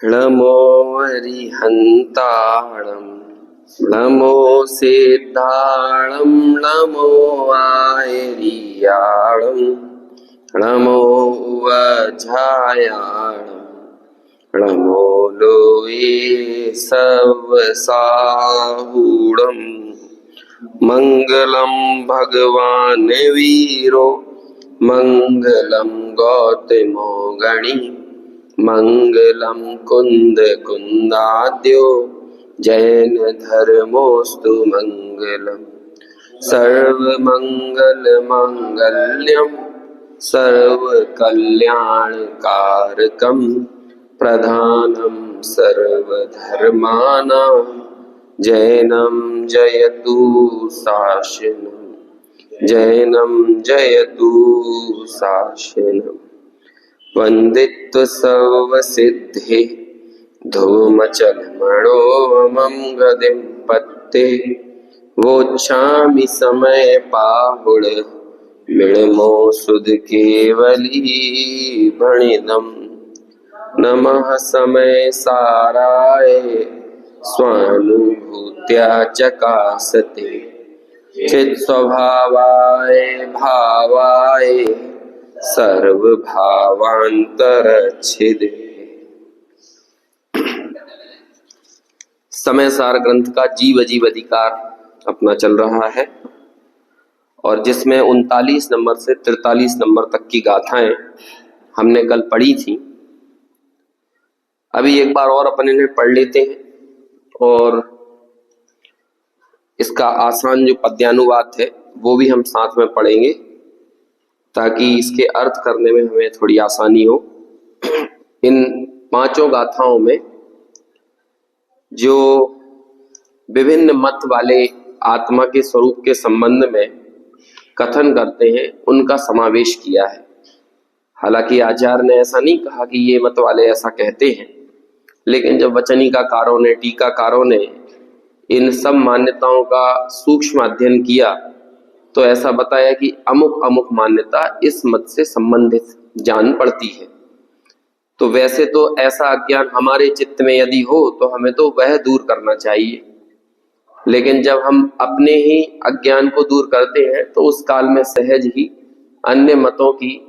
नमो अरिहन्ताणं नमो सिद्धाणं नमो आयर्याणं नमो वज्रायाणं नमो लोये सवसाहूढं मङ्गलं भगवान् वीरो मङ्गलं गौतमो गणी मङ्गलं कुन्द कुन्दाद्यो जैन धर्मोऽस्तु मङ्गलम् सर्वमङ्गलमाङ्गल्यं सर्वकल्याणकारकं प्रधानं सर्वधर्माणां जैनं जयतु शासनं जैनं जयतु शासनम् वन्दित्व सर्वसिद्धे धूमचलमणोऽमं गतिं पत्ते वोच्छामि समय पाहुड मिळमो सुध केवली भणिदम् नमः समय साराय स्वानुभूत्या चकासते चित् स्वभावाय भावाय सर्वभावांतरच्छिदे। समय सार ग्रंथ का जीव अजीव अधिकार अपना चल रहा है और जिसमें 39 नंबर से 43 नंबर तक की गाथाएं हमने कल पढ़ी थी। अभी एक बार और अपन इन्हें पढ़ लेते हैं और इसका आसान जो पद्यानुवाद है वो भी हम साथ में पढ़ेंगे ताकि इसके अर्थ करने में हमें थोड़ी आसानी हो। इन पांचों गाथाओं में जो विभिन्न मत वाले आत्मा के स्वरूप के संबंध में कथन करते हैं उनका समावेश किया है। हालांकि आचार्य ने ऐसा नहीं कहा कि ये मत वाले ऐसा कहते हैं, लेकिन जब वचनिकाकारों ने टीकाकारों ने इन सब मान्यताओं का सूक्ष्म अध्ययन किया तो ऐसा बताया कि अमुक अमुक मान्यता इस मत से संबंधित जान पड़ती है। तो वैसे तो ऐसा अज्ञान हमारे चित्त में यदि हो तो हमें तो वह दूर करना चाहिए, लेकिन जब हम अपने ही अज्ञान को दूर करते हैं तो उस काल में सहज ही अन्य मतों की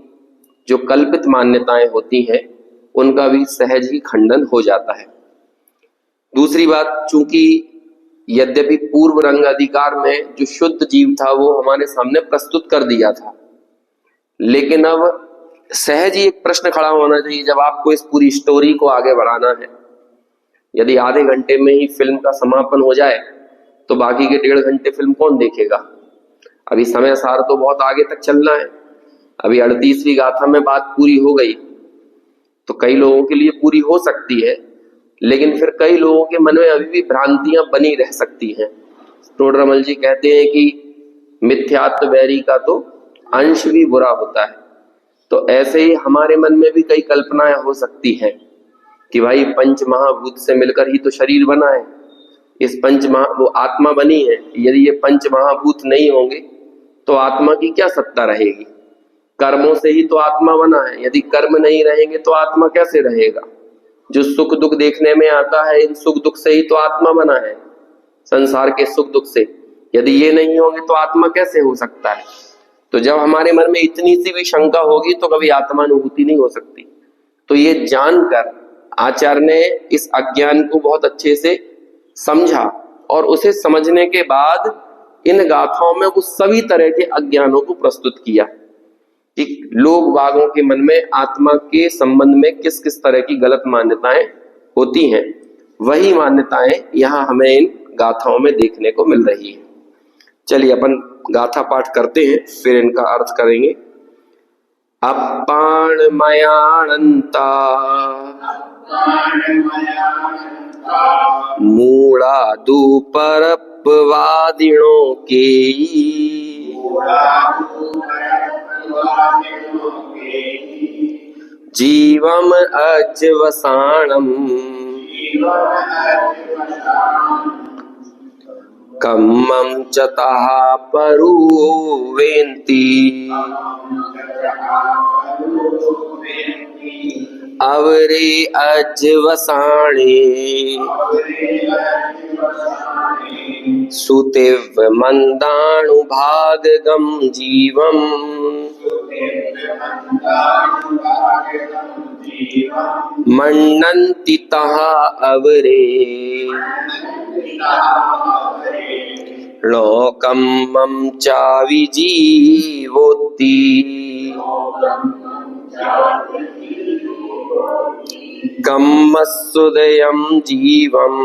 जो कल्पित मान्यताएं होती हैं उनका भी सहज ही खंडन हो जाता है। दूसरी बात, चूंकि यद्यपि पूर्व रंग अधिकार में जो शुद्ध जीव था वो हमारे सामने प्रस्तुत कर दिया था, लेकिन अब सहज ही एक प्रश्न खड़ा होना चाहिए जब आपको इस पूरी स्टोरी को आगे बढ़ाना है। यदि आधे घंटे में ही फिल्म का समापन हो जाए तो बाकी के 1.5 घंटे फिल्म कौन देखेगा। अभी समय सार तो बहुत आगे तक चलना है। अभी 38वीं गाथा में बात पूरी हो गई तो कई लोगों के लिए पूरी हो सकती है, लेकिन फिर कई लोगों के मन में अभी भी भ्रांतियां बनी रह सकती हैं। टोडरमल जी कहते हैं कि मिथ्यात्व वैरी का तो अंश भी बुरा होता है। तो ऐसे ही हमारे मन में भी कई कल्पनाएं हो सकती हैं कि भाई पंच महाभूत से मिलकर ही तो शरीर बना है, इस वो आत्मा बनी है। यदि ये पंच महाभूत नहीं होंगे तो आत्मा की क्या सत्ता रहेगी। कर्मों से ही तो आत्मा बना है, यदि कर्म नहीं रहेंगे तो आत्मा कैसे रहेगा। जो सुख दुख देखने में आता है इन सुख दुख से ही तो आत्मा बना है, संसार के सुख दुख से। यदि ये नहीं होंगे तो आत्मा कैसे हो सकता है। तो जब हमारे मन में इतनी सी भी शंका होगी तो कभी आत्मानुभूति नहीं हो सकती। तो ये जानकर आचार्य ने इस अज्ञान को बहुत अच्छे से समझा और उसे समझने के बाद इन गाथाओं में वो सभी तरह के अज्ञानों को प्रस्तुत किया कि लोग बागों के मन में आत्मा के संबंध में किस किस तरह की गलत मान्यताएं होती हैं। वही मान्यताएं यहाँ हमें इन गाथाओं में देखने को मिल रही है। चलिए अपन गाथा पाठ करते हैं, फिर इनका अर्थ करेंगे। अपाण मयानंता मूढ़ादु परपवादिणों के जीवम अज्वसाणम कम्मं चतः परुवेन्ति अवरे अज्वसाणे सुतिव मंदाणुभागगम जीवम मन्नन्ति तः अवरे लोकं मम चाविजीवोति कम्मस्सुदयं जीवम्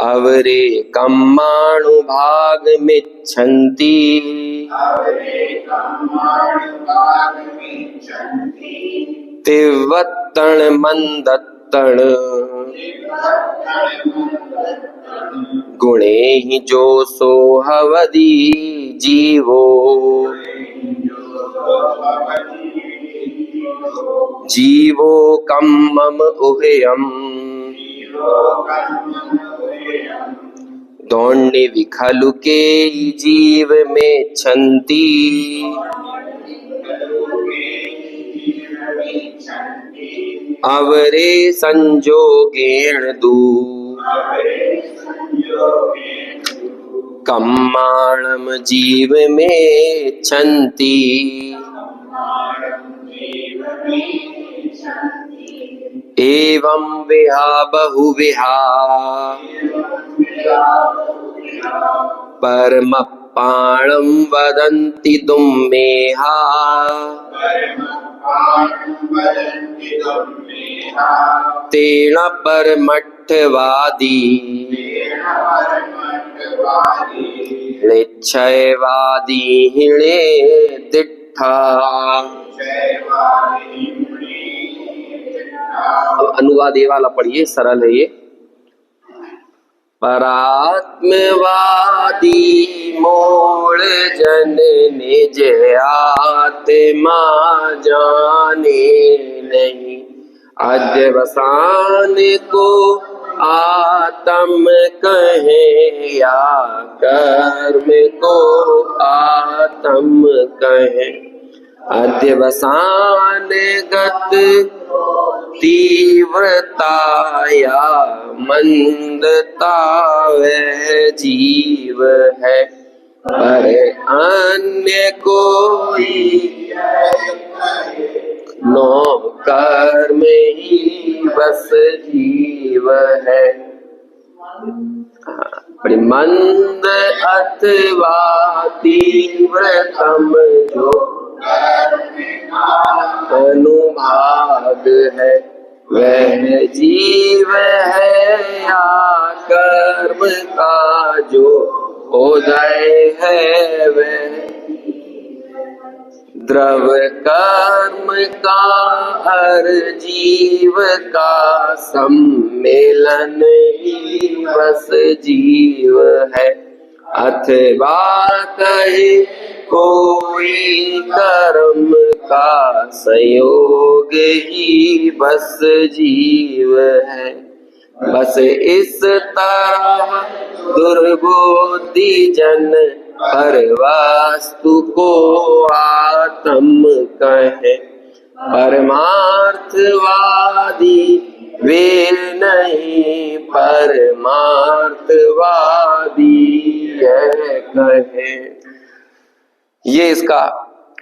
अवरे कम्माणुभागमिच्छन्ति तिव्वत्तण मंदत्तण गुणे ही जो सोहवदी जीवो जीवो कम्मम उभयम दौण्य विखलु के जीव में छंती अवरे संजोगेण दू कम्माणम जीव में छंती एवं विहा बहुविहा परमप्पाणं वदन्ति दुम्मेहा तेन परमट्ठवादी निश्चयवादी हिणे दिट्ठा। अब अनुवाद ये वाला पढ़िए, सरल है ये। परात्मवादी मूल जन निज आत्मा जाने नहीं, अध्यवसान को आत्म कहे या कर्म को आत्म कहे। अध्यवसान गत तीव्रता या मंदता वह जीव है, पर अन्य कोई नो कर्म ही बस जीव है। मंद अथवा तीव्रतम जो अनुभाग है, वह जीव है या कर्म का जो उदय है वह द्रव कर्म का हर जीव का सम्मेलन ही बस जीव है। अथवा कहे कोई कर्म का संयोग ही बस जीव है। बस इस तरह दुर्बुद्धि जन हर वास्तु को आत्म कहे, परमार्थवादी वे नहीं परमार्थवादी है कहे। ये इसका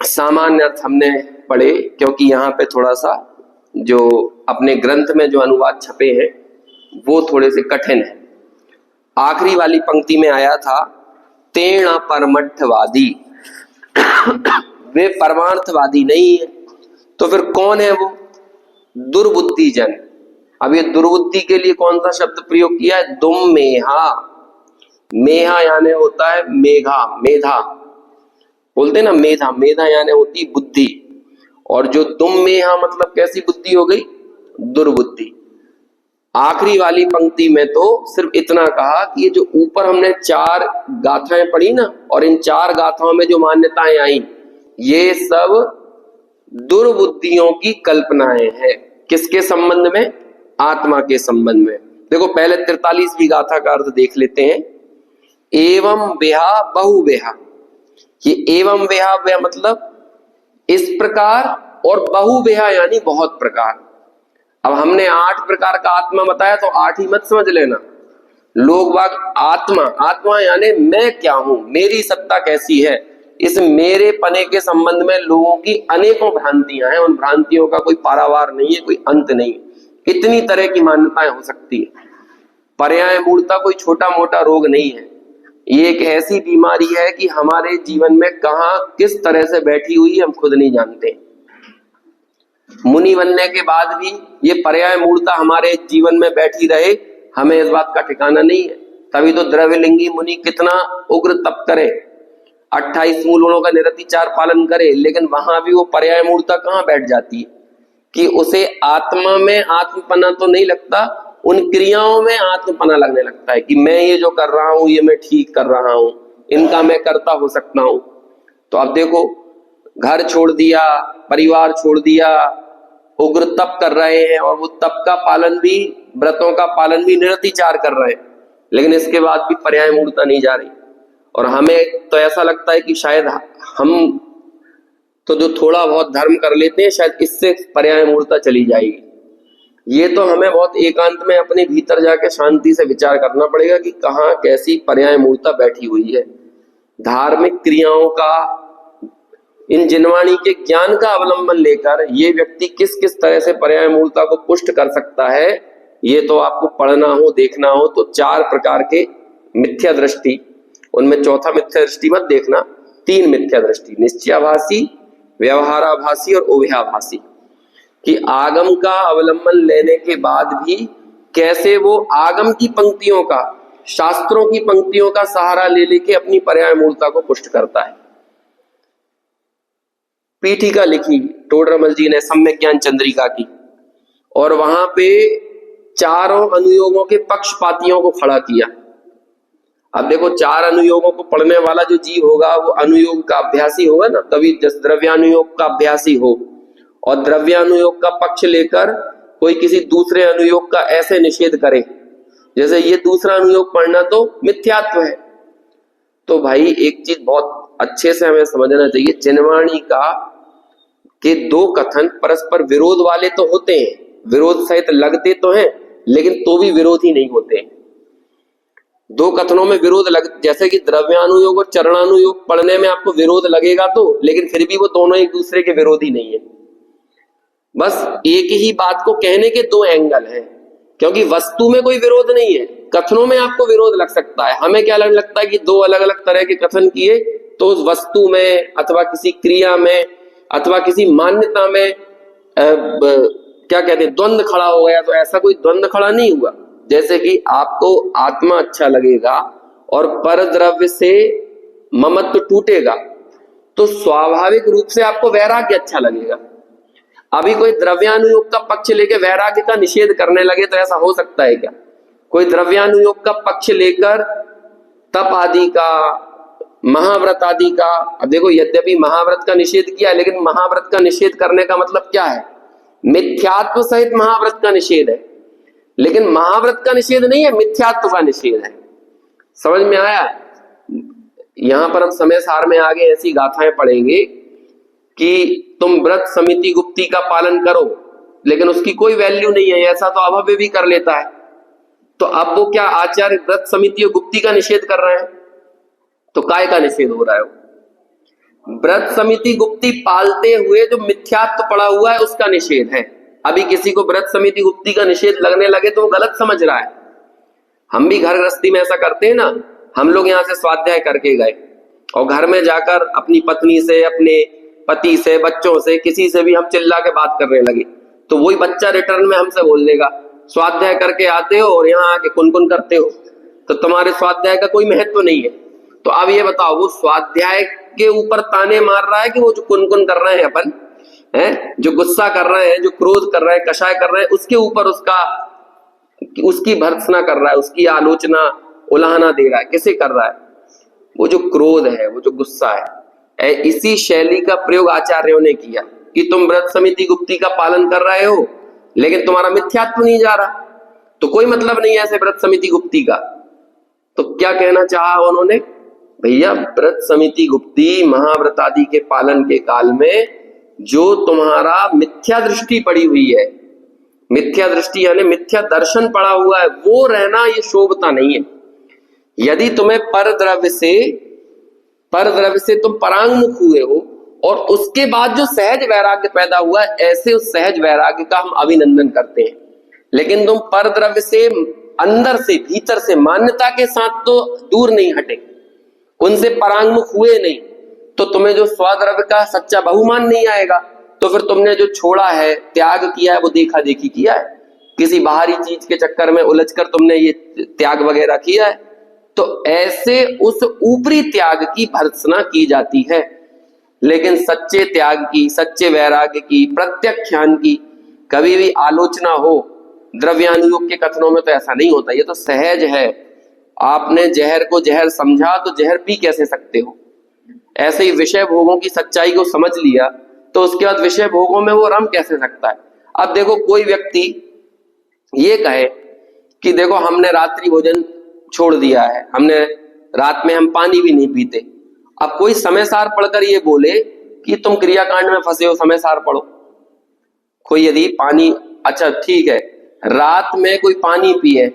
सामान्य अर्थ हमने पढ़े, क्योंकि यहाँ पे थोड़ा सा जो अपने ग्रंथ में जो अनुवाद छपे हैं वो थोड़े से कठिन है। आखिरी वाली पंक्ति में आया था तेण परमर्थवादी, वे परमार्थवादी नहीं है, तो फिर कौन है वो? दुर्बुद्धि जन। अब ये दुर्बुद्धि के लिए कौन सा शब्द प्रयोग किया है? दुम मेहा। मेहा यानी होता है मेघा, मेधा बोलते ना, मेधा, मेधा यानी होती बुद्धि। और जो दुम मेहा मतलब कैसी बुद्धि हो गई? दुर्बुद्धि। आखिरी वाली पंक्ति में तो सिर्फ इतना कहा कि ये जो ऊपर हमने 4 गाथाएं पढ़ी ना, और इन 4 गाथाओं में जो मान्यताएं आई, ये सब दुर्बुद्धियों की कल्पनाएं हैं। किसके संबंध में? आत्मा के संबंध में। देखो पहले 43वीं गाथा का अर्थ देख लेते हैं। एवं बेहा बहु बेहा। ये एवं बेहा मतलब इस प्रकार और बहुविहा यानी बहुत प्रकार। अब हमने 8 प्रकार का आत्मा बताया तो 8 ही मत समझ लेना। लोग बाग आत्मा, आत्मा यानी मैं क्या हूं, मेरी सत्ता कैसी है, इस मेरे पने के संबंध में लोगों की अनेकों भ्रांतियां हैं। उन भ्रांतियों का कोई पारावार नहीं है, कोई अंत नहीं है। इतनी तरह की मान्यताएं हो सकती है। पर्याय मूलता कोई छोटा मोटा रोग नहीं है। ये एक ऐसी बीमारी है कि हमारे जीवन में कहां किस तरह से बैठी हुई हम खुद नहीं जानते। मुनि बनने के बाद भी ये पर्याय मूलता हमारे जीवन में बैठी रहे, हमें इस बात का ठिकाना नहीं है। तभी तो द्रव्यलिंगी मुनि कितना उग्र तप करे, 28 मूलों का निरतिचार पालन करे, लेकिन वहां भी वो पर्याय मूलता कहां बैठ जाती है कि उसे आत्मा में आत्मपना तो नहीं लगता, उन क्रियाओं में आत्मपना लगने लगता है कि मैं ये जो कर रहा हूं ये मैं ठीक कर रहा हूं, इनका मैं कर्ता हो सकता हूं। तो अब देखो, घर छोड़ दिया, परिवार छोड़ दिया, उग्र तप कर रहे हैं और वो तप का पालन भी, व्रतों का पालन भी निरतिचार कर रहे हैं, लेकिन इसके बाद भी पर्याय मूलता नहीं जा रही। और हमें तो ऐसा लगता है कि शायद हम तो जो थोड़ा बहुत धर्म कर लेते हैं शायद इससे पर्याय मूलता चली जाएगी। ये तो हमें बहुत एकांत में अपने भीतर जाके शांति से विचार करना पड़ेगा कि कहाँ कैसी पर्याय मूलता बैठी हुई है। धार्मिक क्रियाओं का, इन जिनवाणी के ज्ञान का अवलंबन लेकर ये व्यक्ति किस किस तरह से पर्याय मूलता को पुष्ट कर सकता है, ये तो आपको पढ़ना हो, देखना हो तो 4 प्रकार के मिथ्या दृष्टि, उनमें चौथा मिथ्या दृष्टि मत देखना, 3 मिथ्या दृष्टि, निश्चयाभासी, व्यवहाराभासी और उभयाभासी, कि आगम का अवलंबन लेने के बाद भी कैसे वो आगम की पंक्तियों का, शास्त्रों की पंक्तियों का सहारा ले लेके अपनी पर्याय मूलता को पुष्ट करता है। पीठिका लिखी टोडरमल जी ने सम्यक ज्ञान चंद्रिका की, और वहां पे चारों अनुयोगों के पक्षपातियों को खड़ा किया। अब देखो, 4 अनुयोगों को पढ़ने वाला जो जीव होगा वो अनुयोग का अभ्यासी होगा ना, तभी द्रव्यानुयोग का अभ्यासी हो, और द्रव्यानुयोग का पक्ष लेकर कोई किसी दूसरे अनुयोग का ऐसे निषेध करे जैसे ये दूसरा अनुयोग पढ़ना तो मिथ्यात्व है। तो भाई एक चीज बहुत अच्छे से हमें समझना चाहिए, जिनवाणी का के 2 कथन परस्पर विरोध वाले तो होते हैं, विरोध सहित लगते तो हैं, लेकिन तो भी विरोधी नहीं होते हैं। 2 कथनों में विरोध लग, जैसे कि द्रव्यानुयोग और चरणानुयोग पढ़ने में आपको विरोध लगेगा तो, लेकिन फिर भी वो दोनों एक दूसरे के विरोधी नहीं है। बस एक ही बात को कहने के 2 एंगल हैं, क्योंकि वस्तु में कोई विरोध नहीं है, कथनों में आपको विरोध लग सकता है। हमें क्या लगता है कि 2 अलग अलग तरह के कथन किए तो उस वस्तु में अथवा किसी क्रिया में अथवा किसी मान्यता में क्या कहते हैं, द्वंद्व खड़ा हो गया। तो ऐसा कोई द्वंद्व खड़ा नहीं हुआ। जैसे कि आपको आत्मा अच्छा लगेगा और पर द्रव्य से ममत्व टूटेगा तो स्वाभाविक रूप से आपको वैराग्य अच्छा लगेगा। अभी कोई द्रव्यानुयोग का पक्ष लेकर वैराग्य का निषेध करने लगे तो ऐसा हो सकता है क्या? कोई द्रव्यानुयोग का पक्ष लेकर तप आदि का, महाव्रत आदि का, अब देखो यद्यपि महाव्रत का निषेध किया, लेकिन महाव्रत का निषेध करने का मतलब क्या है? मिथ्यात्व सहित महाव्रत का निषेध है, लेकिन महाव्रत का निषेध नहीं है, मिथ्यात्व का निषेध है। समझ में आया? यहां पर हम समय सार में आगे ऐसी गाथाएं पढ़ेंगे कि तुम व्रत समिति गुप्ती का पालन करो, लेकिन उसकी कोई वैल्यू नहीं है, ऐसा तो अभव्य भी कर लेता है। तो अब वो क्या आचार्य व्रत समिति और गुप्ती का निषेध कर रहे हैं? तो काय का निषेध हो रहा है? व्रत समिति गुप्ती पालते हुए जो मिथ्यात्व पड़ा हुआ है उसका निषेध है। अभी किसी को व्रत समिति गुप्ती का निषेध लगने लगे तो वो गलत समझ रहा है। हम भी घर गृहस्थी में ऐसा करते हैं ना, हम लोग यहाँ से स्वाध्याय करके गए और घर में जाकर अपनी पत्नी से, अपने पति से, बच्चों से, किसी से भी हम चिल्ला के बात करने लगे तो वही बच्चा रिटर्न में हमसे बोल देगा, स्वाध्याय करके आते हो और यहाँ आके कुन करते हो, तो तुम्हारे स्वाध्याय का कोई महत्व नहीं है। तो अब ये बताओ, वो स्वाध्याय के ऊपर ताने मार रहा है कि वो जो कुन कर रहे हैं अपन हैं, जो गुस्सा कर रहे हैं, जो क्रोध कर रहे हैं, कषाय कर रहे हैं, उसके ऊपर उसकी भर्त्सना कर रहा है, उसकी आलोचना, उलाहना दे रहा है। किसे कर रहा है? वो जो क्रोध है, वो जो गुस्सा है। इसी शैली का प्रयोग आचार्यों ने किया कि तुम व्रत समिति गुप्ती का पालन कर रहे हो लेकिन तुम्हारा मिथ्यात्व नहीं जा रहा, तो कोई मतलब नहीं है ऐसे व्रत समिति गुप्ती का। तो क्या कहना चाहा उन्होंने? भैया व्रत समिति गुप्ती महाव्रत आदि के पालन के काल में जो तुम्हारा मिथ्या दृष्टि पड़ी हुई है, मिथ्या दृष्टि यानी मिथ्या दर्शन पड़ा हुआ है, वो रहना ये शोभता नहीं है। यदि तुम्हें पर द्रव्य से तुम परांगमुख हुए हो और उसके बाद जो सहज वैराग्य पैदा हुआ है, ऐसे उस सहज वैराग्य का हम अभिनंदन करते हैं। लेकिन तुम पर द्रव्य से अंदर से भीतर से मान्यता के साथ तो दूर नहीं हटे, उनसे परांगमुख हुए नहीं, तो तुम्हें जो स्वद्रव्य का सच्चा बहुमान नहीं आएगा। तो फिर तुमने जो छोड़ा है, त्याग किया है, वो देखा देखी किया है, किसी बाहरी चीज के चक्कर में उलझकर तुमने ये त्याग वगैरह किया है। तो ऐसे उस ऊपरी त्याग की भर्त्सना की जाती है, लेकिन सच्चे त्याग की, सच्चे वैराग्य की, प्रत्यक्ष ज्ञान की कभी भी आलोचना हो द्रव्यानुयोग के कथनों में तो ऐसा नहीं होता। ये तो सहज है। आपने जहर को जहर समझा तो जहर पी कैसे सकते हो? ऐसे ही विषय भोगों की सच्चाई को समझ लिया तो उसके बाद विषय भोगों में वो रम कैसे सकता है? अब देखो, कोई व्यक्ति ये कहे कि देखो हमने रात्रि भोजन छोड़ दिया है, हमने रात में हम पानी भी नहीं पीते। अब कोई समय सार पढ़कर ये बोले कि तुम क्रियाकांड में फंसे हो, समय सार पढ़ो। कोई यदि पानी, अच्छा ठीक है, रात में कोई पानी पिए,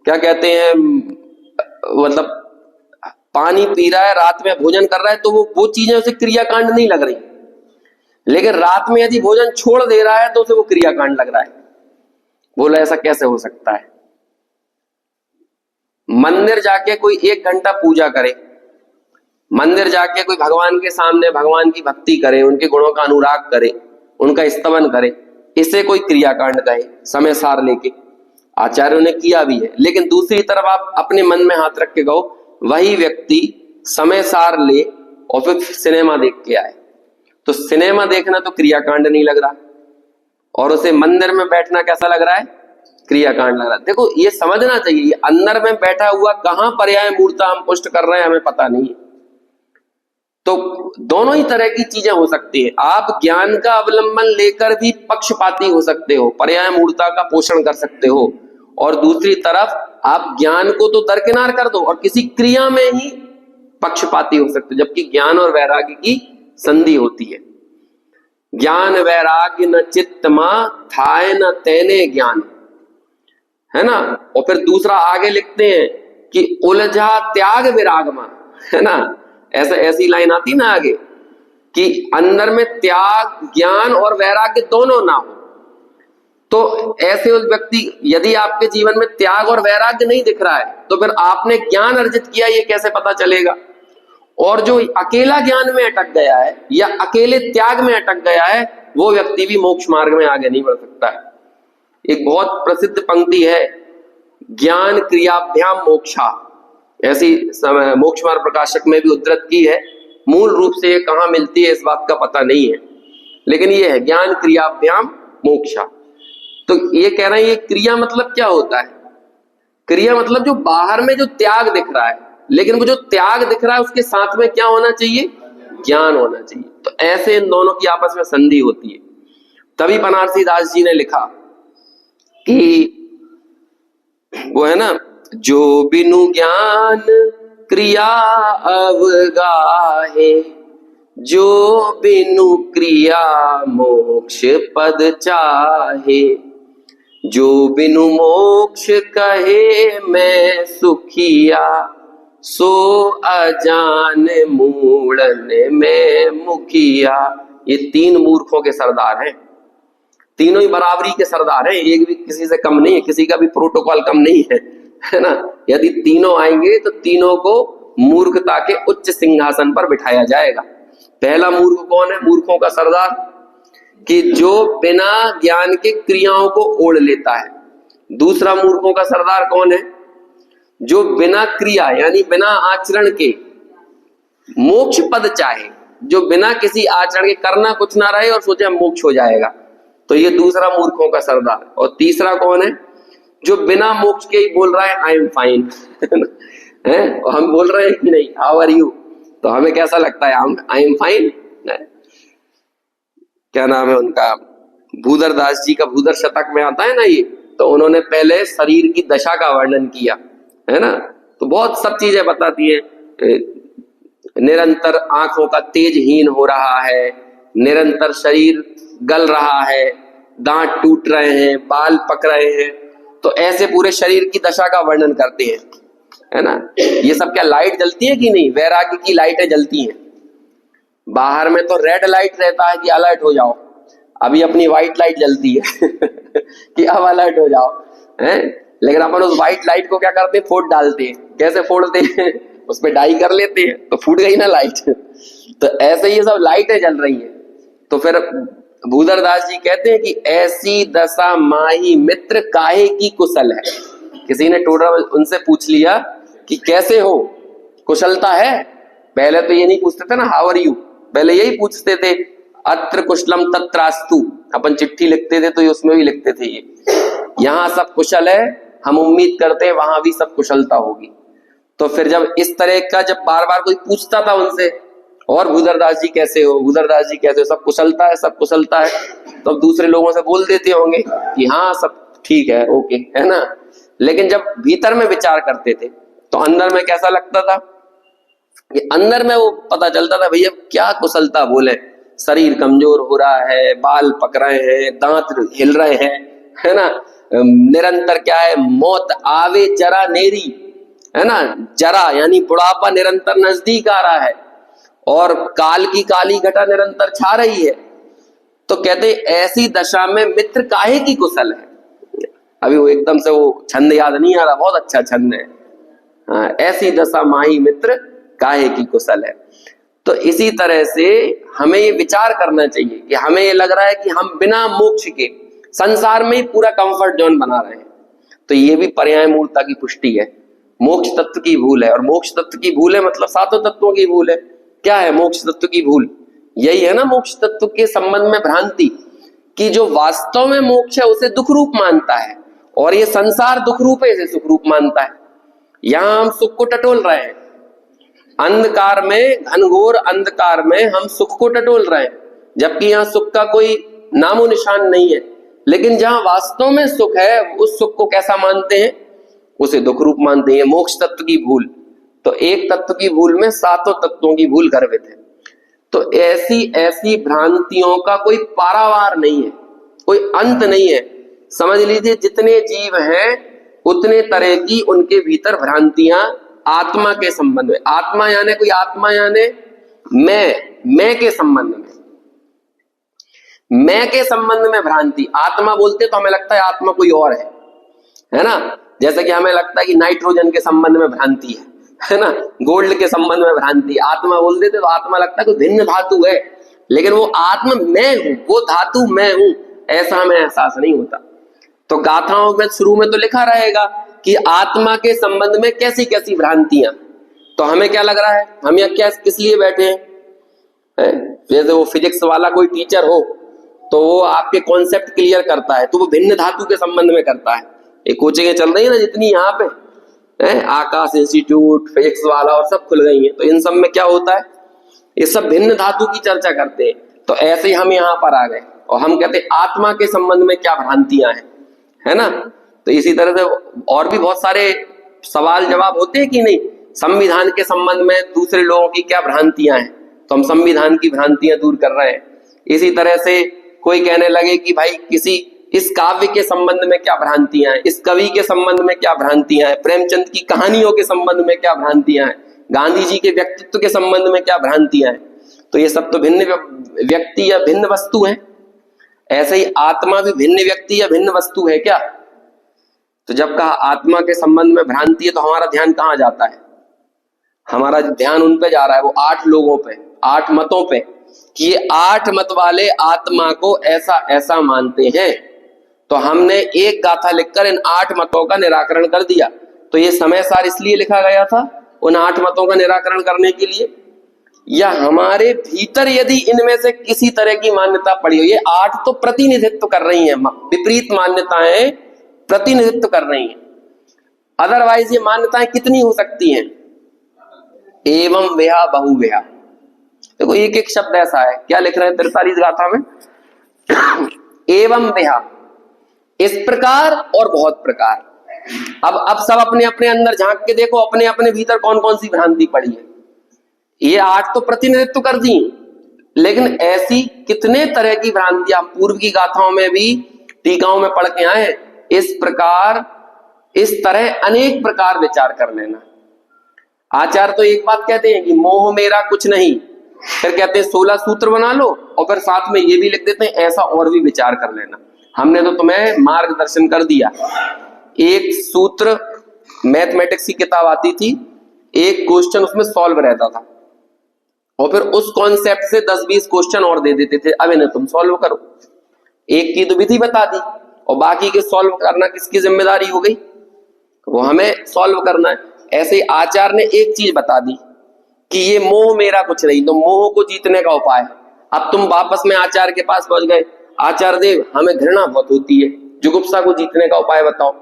क्या कहते हैं, मतलब पानी पी रहा है, रात में भोजन कर रहा है, तो वो चीजें उसे क्रियाकांड नहीं लग रही। लेकिन रात में यदि भोजन छोड़ दे रहा है तो उसे वो क्रियाकांड लग रहा है। बोला ऐसा कैसे हो सकता है? मंदिर जाके कोई 1 घंटा पूजा करे, मंदिर जाके कोई भगवान के सामने भगवान की भक्ति करे, उनके गुणों का अनुराग करे, उनका स्तवन करे, इसे कोई क्रियाकांड कहे समय सार लेके? आचार्यों ने किया भी है। लेकिन दूसरी तरफ आप अपने मन में हाथ रख के कहो, वही व्यक्ति समय सार ले और फिर सिनेमा देख के आए, तो सिनेमा देखना तो क्रियाकांड नहीं लग रहा, और उसे मंदिर में बैठना कैसा लग रहा है? क्रियाकांड लग रहा है। देखो, ये समझना चाहिए, ये अंदर में बैठा हुआ कहां पर्याय मूर्ता हम पुष्ट कर रहे हैं हमें पता नहीं है। तो दोनों ही तरह की चीजें हो सकती है। आप ज्ञान का अवलंबन लेकर भी पक्षपाती हो सकते हो, पर्याय मूर्ता का पोषण कर सकते हो, और दूसरी तरफ आप ज्ञान को तो दरकिनार कर दो और किसी क्रिया में ही पक्षपाती हो सकते हो, जबकि ज्ञान और वैराग्य की संधि होती है। ज्ञान वैराग्य न चित्त मां थाय न तेने ज्ञान, है ना। और फिर दूसरा आगे लिखते हैं कि उलझा त्याग विराग मां, है ना। ऐसी लाइन आती ना आगे कि अंदर में त्याग, ज्ञान और वैराग्य दोनों ना हो, तो ऐसे उस व्यक्ति, यदि आपके जीवन में त्याग और वैराग्य नहीं दिख रहा है तो फिर आपने ज्ञान अर्जित किया ये कैसे पता चलेगा? और जो अकेला ज्ञान में अटक गया है या अकेले त्याग में अटक गया है, वो व्यक्ति भी मोक्ष मार्ग में आगे नहीं बढ़ सकता है। एक बहुत प्रसिद्ध पंक्ति है, ज्ञान क्रियाभ्याम मोक्षा, ऐसी मोक्ष मार्ग प्रकाशक में भी उद्धृत की है। मूल रूप से ये कहां मिलती है इस बात का पता नहीं है, लेकिन ये है ज्ञान क्रियाभ्याम मोक्षा। तो ये कह रहे हैं, ये क्रिया मतलब क्या होता है? क्रिया मतलब जो बाहर में जो त्याग दिख रहा है, लेकिन वो जो त्याग दिख रहा है उसके साथ में क्या होना चाहिए? ज्ञान होना चाहिए। तो ऐसे इन दोनों की आपस में संधि होती है। तभी बनारसी दास जी ने लिखा कि वो है ना, जो बिनु ज्ञान क्रिया अवगाहे, जो बिनु क्रिया मोक्ष पद चाहे, जो बिनु मोक्ष कहे मैं सुखिया, सो अजान मूढ़न में मुखिया। ये 3 मूर्खों के सरदार हैं, तीनों ही बराबरी के सरदार हैं, एक भी किसी से कम नहीं है, किसी का भी प्रोटोकॉल कम नहीं है, है ना। यदि तीनों आएंगे तो तीनों को मूर्खता के उच्च सिंहासन पर बिठाया जाएगा। पहला मूर्ख कौन है? मूर्खों का सरदार, कि जो बिना ज्ञान के क्रियाओं को ओढ़ लेता है। दूसरा मूर्खों का सरदार कौन है? जो बिना क्रिया यानी बिना आचरण के मोक्ष पद चाहे, जो बिना किसी आचरण के करना कुछ ना रहे और सोचे मोक्ष हो जाएगा, तो ये दूसरा मूर्खों का सरदार। और तीसरा कौन है? जो बिना मोक्ष के ही बोल रहा है आई एम फाइन, है, और हम बोल रहे हैं कि नहीं हाउ आर यू, तो हमें कैसा लगता है? I am fine. क्या नाम है उनका, भूधर दास जी का भूधर शतक में आता है ना ये, तो उन्होंने पहले शरीर की दशा का वर्णन किया, है ना। तो बहुत सब चीजें बताती है, निरंतर आंखों का तेजहीन हो रहा है, निरंतर शरीर गल रहा है, दांत टूट रहे हैं, बाल पक रहे हैं, तो ऐसे पूरे शरीर की दशा का वर्णन करते हैं, है ना। ये सब क्या लाइट जलती है कि नहीं? वैराग्य की लाइटें जलती हैं। बाहर में तो रेड लाइट रहता है कि अलर्ट हो जाओ, अभी अपनी व्हाइट लाइट जलती है कि अब अलर्ट हो जाओ, हैं? लेकिन अपन उस व्हाइट लाइट को क्या करते हैं? फोड़ डालते हैं। कैसे फोड़ते हैं? उस पर डाई कर लेते हैं, तो फूट गई ना लाइट। तो ऐसे ये सब लाइटें जल रही हैं। तो फिर भूधरदास जी कहते हैं कि ऐसी दशा माही मित्र काहे की कुशल है। किसी ने टोडरा उनसे पूछ लिया कि कैसे हो, कुशलता है? पहले तो ये नहीं पूछते थे ना हाउ आर यू, पहले यही पूछते थे अत्र कुशलम तत्रास्तु। अपन चिट्ठी लिखते थे तो उसमें भी लिखते थे ये, यहाँ सब कुशल है, हम उम्मीद करते हैं वहां भी सब कुशलता होगी। तो फिर जब इस तरह का जब बार बार कोई पूछता था उनसे, और भूधरदास जी कैसे हो, भूधरदास जी कैसे हो, सब कुशलता है, सब कुशलता है, तो अब दूसरे लोगों से बोल देते होंगे कि हाँ सब ठीक है, ओके, है ना। लेकिन जब भीतर में विचार करते थे तो अंदर में कैसा लगता था? कि अंदर में वो पता चलता था भैया क्या कुशलता बोले, शरीर कमजोर हो रहा है, बाल पक रहे हैं, दांत हिल रहे हैं, है ना। निरंतर क्या है? मौत आवे जरा नेरी, है ना। जरा यानी बुढ़ापा निरंतर नजदीक आ रहा है, और काल की काली घटा निरंतर छा रही है। तो कहते ऐसी दशा में मित्र काहे की कुशल है। अभी वो एकदम से वो छंद याद नहीं आ रहा, बहुत अच्छा छंद है। हाँ, ऐसी दशा माही मित्र काहे की कुशल है। तो इसी तरह से हमें ये विचार करना चाहिए कि हमें ये लग रहा है कि हम बिना मोक्ष के संसार में ही पूरा कंफर्ट जोन बना रहे हैं, तो ये भी पर्याय मूर्ता की पुष्टि है। मोक्ष तत्व की भूल है, और मोक्ष तत्व की भूल है मतलब सातों तत्वों की भूल है। क्या है मोक्ष तत्व की भूल? यही है ना मोक्ष तत्व के संबंध में भ्रांति, कि जो वास्तव में मोक्ष है उसे दुख रूप मानता है, और ये संसार दुख रूप है, इसे सुख रूप मानता है। यहां हम सुख को टटोल रहे हैं, अंधकार में, घनघोर अंधकार में हम सुख को टटोल रहे हैं, जबकि यहाँ सुख का कोई नामो निशान नहीं है। लेकिन जहां वास्तव में सुख है, उस सुख को कैसा मानते हैं? उसे दुख रूप मानते हैं। मोक्ष तत्व की भूल। तो एक तत्व की भूल में सातों तत्वों की भूल गर्भित है। तो ऐसी ऐसी भ्रांतियों का कोई पारावार नहीं है, कोई अंत नहीं है। समझ लीजिए जितने जीव हैं उतने तरह की उनके भीतर भ्रांतियां आत्मा के संबंध में। आत्मा यानी कोई आत्मा यानी मैं के संबंध में, मैं के संबंध में भ्रांति। आत्मा बोलते तो हमें लगता है आत्मा कोई और है ना। जैसे कि हमें लगता है कि नाइट्रोजन के संबंध में भ्रांति है ना, गोल्ड के संबंध में भ्रांति। आत्मा बोल देते तो आत्मा लगता है कोई भिन्न धातु है, लेकिन वो आत्मा मैं हूं, वो धातु मैं हूं, ऐसा हमें एहसास नहीं होता। तो गाथाओं में शुरू में तो लिखा रहेगा कि आत्मा के संबंध में कैसी कैसी भ्रांतियां। तो हमें क्या लग रहा है, हम यहाँ क्या किस लिए बैठे हैं? जैसे वो फिजिक्स वाला कोई टीचर हो तो वो आपके कॉन्सेप्ट क्लियर करता है, तो वो भिन्न धातु के संबंध में करता है। एक कोचिंग चल रही है ना जितनी यहाँ पे आकाश इंस्टीट्यूट, फिजिक्स वाला और सब खुल गई है, तो इन सब में क्या होता है, ये सब भिन्न धातु की चर्चा करते हैं। तो ऐसे ही हम यहाँ पर आ गए और हम कहते हैं आत्मा के संबंध में क्या भ्रांतियां हैं, है ना। तो इसी तरह से और भी बहुत सारे सवाल जवाब होते हैं कि नहीं। संविधान के संबंध में दूसरे लोगों की क्या भ्रांतियां हैं, तो हम संविधान की भ्रांतियां दूर कर रहे हैं। इसी तरह से कोई कहने लगे कि भाई किसी इस काव्य के संबंध में क्या भ्रांतियां हैं, इस कवि के संबंध में क्या भ्रांतियां हैं, प्रेमचंद की कहानियों के संबंध में क्या भ्रांतियां हैं, गांधी जी के व्यक्तित्व के संबंध में क्या भ्रांतियां हैं। तो ये सब तो भिन्न व्यक्ति या भिन्न वस्तु है। ऐसे ही आत्मा भी भिन्न व्यक्ति या भिन्न वस्तु है क्या? तो जब कहा आत्मा के संबंध में भ्रांति है, तो हमारा ध्यान कहाँ जाता है? हमारा ध्यान उन पे जा रहा है, वो 8 लोगों पे, 8 मतों पे, कि ये 8 मत वाले आत्मा को ऐसा ऐसा मानते हैं। तो हमने एक गाथा लिखकर इन 8 मतों का निराकरण कर दिया। तो ये समय सार इसलिए लिखा गया था उन 8 मतों का निराकरण करने के लिए, या हमारे भीतर यदि इनमें से किसी तरह की मान्यता पड़ी हो। ये 8 तो प्रतिनिधित्व कर रही हैं, विपरीत मान्यताएं प्रतिनिधित्व कर रही हैं। अदरवाइज ये मान्यताएं कितनी हो सकती हैं? एवं वेहा बहुवेहा। देखो एक एक शब्द ऐसा है, क्या लिख रहे हैं 43 गाथा में? एवं वेहा, इस प्रकार और बहुत प्रकार। अब सब अपने अपने अंदर झांक के देखो, अपने अपने भीतर कौन कौन सी भ्रांति पड़ी है। ये 8 तो प्रतिनिधित्व कर दी, लेकिन ऐसी कितने तरह की भ्रांतियां पूर्व की गाथाओं में भी टीकाओं में पढ़ के आए। इस प्रकार इस तरह अनेक प्रकार विचार कर लेना। आचार्य तो एक बात कहते हैं कि मोह मेरा कुछ नहीं, फिर कहते हैं 16 सूत्र बना लो और फिर साथ में ये भी लिख देते हैं ऐसा और भी विचार कर लेना। हमने तो तुम्हें मार्गदर्शन कर दिया। एक सूत्र मैथमेटिक्स की किताब आती थी, एक क्वेश्चन उसमें सॉल्व रहता था और फिर उस कॉन्सेप्ट से 10-20 क्वेश्चन और दे देते थे, अब इन्हें तुम सॉल्व करो। एक की तो विधि बता दी और बाकी के सॉल्व करना किसकी जिम्मेदारी हो गई? वो हमें सॉल्व करना है। ऐसे ही आचार्य ने एक चीज बता दी कि ये मोह मेरा कुछ नहीं, तो मोह को जीतने का उपाय। अब तुम वापस में आचार्य के पास पहुंच गए, आचार्य देव हमें घृणा बहुत होती है, जुगुप्सा को जीतने का उपाय बताओ।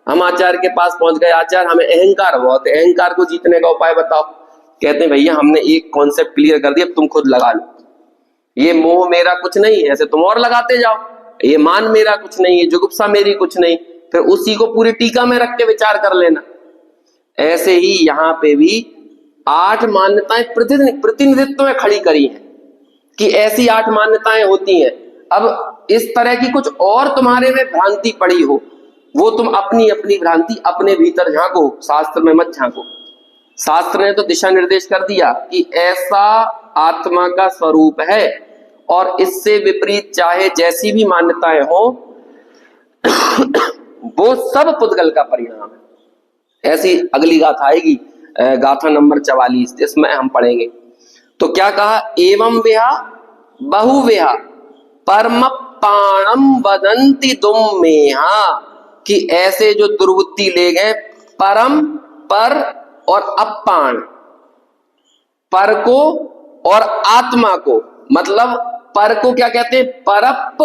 हम आचार्य के पास पहुंच गए, आचार्य हमें अहंकार बहुत है, अहंकार को जीतने का उपाय बताओ। कहते हैं भैया हमने एक कॉन्सेप्ट क्लियर कर दिया, तुम खुद लगा लो। ये मोह मेरा कुछ नहीं, ऐसे तुम और लगाते जाओ। ये मान मेरा कुछ नहीं, ये जुगुप्सा मेरी कुछ नहीं, फिर उसी को पूरी टीका में रख के विचार कर लेना। ऐसे ही यहाँ पे भी 8 मान्यताएं प्रतिनिधित्व में खड़ी करी हैं कि ऐसी 8 मान्यताएं होती हैं। अब इस तरह की कुछ और तुम्हारे में भ्रांति पड़ी हो, वो तुम अपनी अपनी भ्रांति अपने भीतर झांको, शास्त्र में मत झांको। शास्त्र ने तो दिशा निर्देश कर दिया कि ऐसा आत्मा का स्वरूप है और इससे विपरीत चाहे जैसी भी मान्यताएं हो वो सब पुद्गल का परिणाम है। ऐसी अगली गाथा आएगी, गाथा नंबर 44, जिसमें हम पढ़ेंगे। तो क्या कहा? एवं विहा बहुविहा परम पाणम वदंति दुम्मेहा, कि ऐसे जो दुर्बुद्धि ले गए परम पर और अपाण, पर को और आत्मा को, मतलब पर को क्या कहते हैं? परप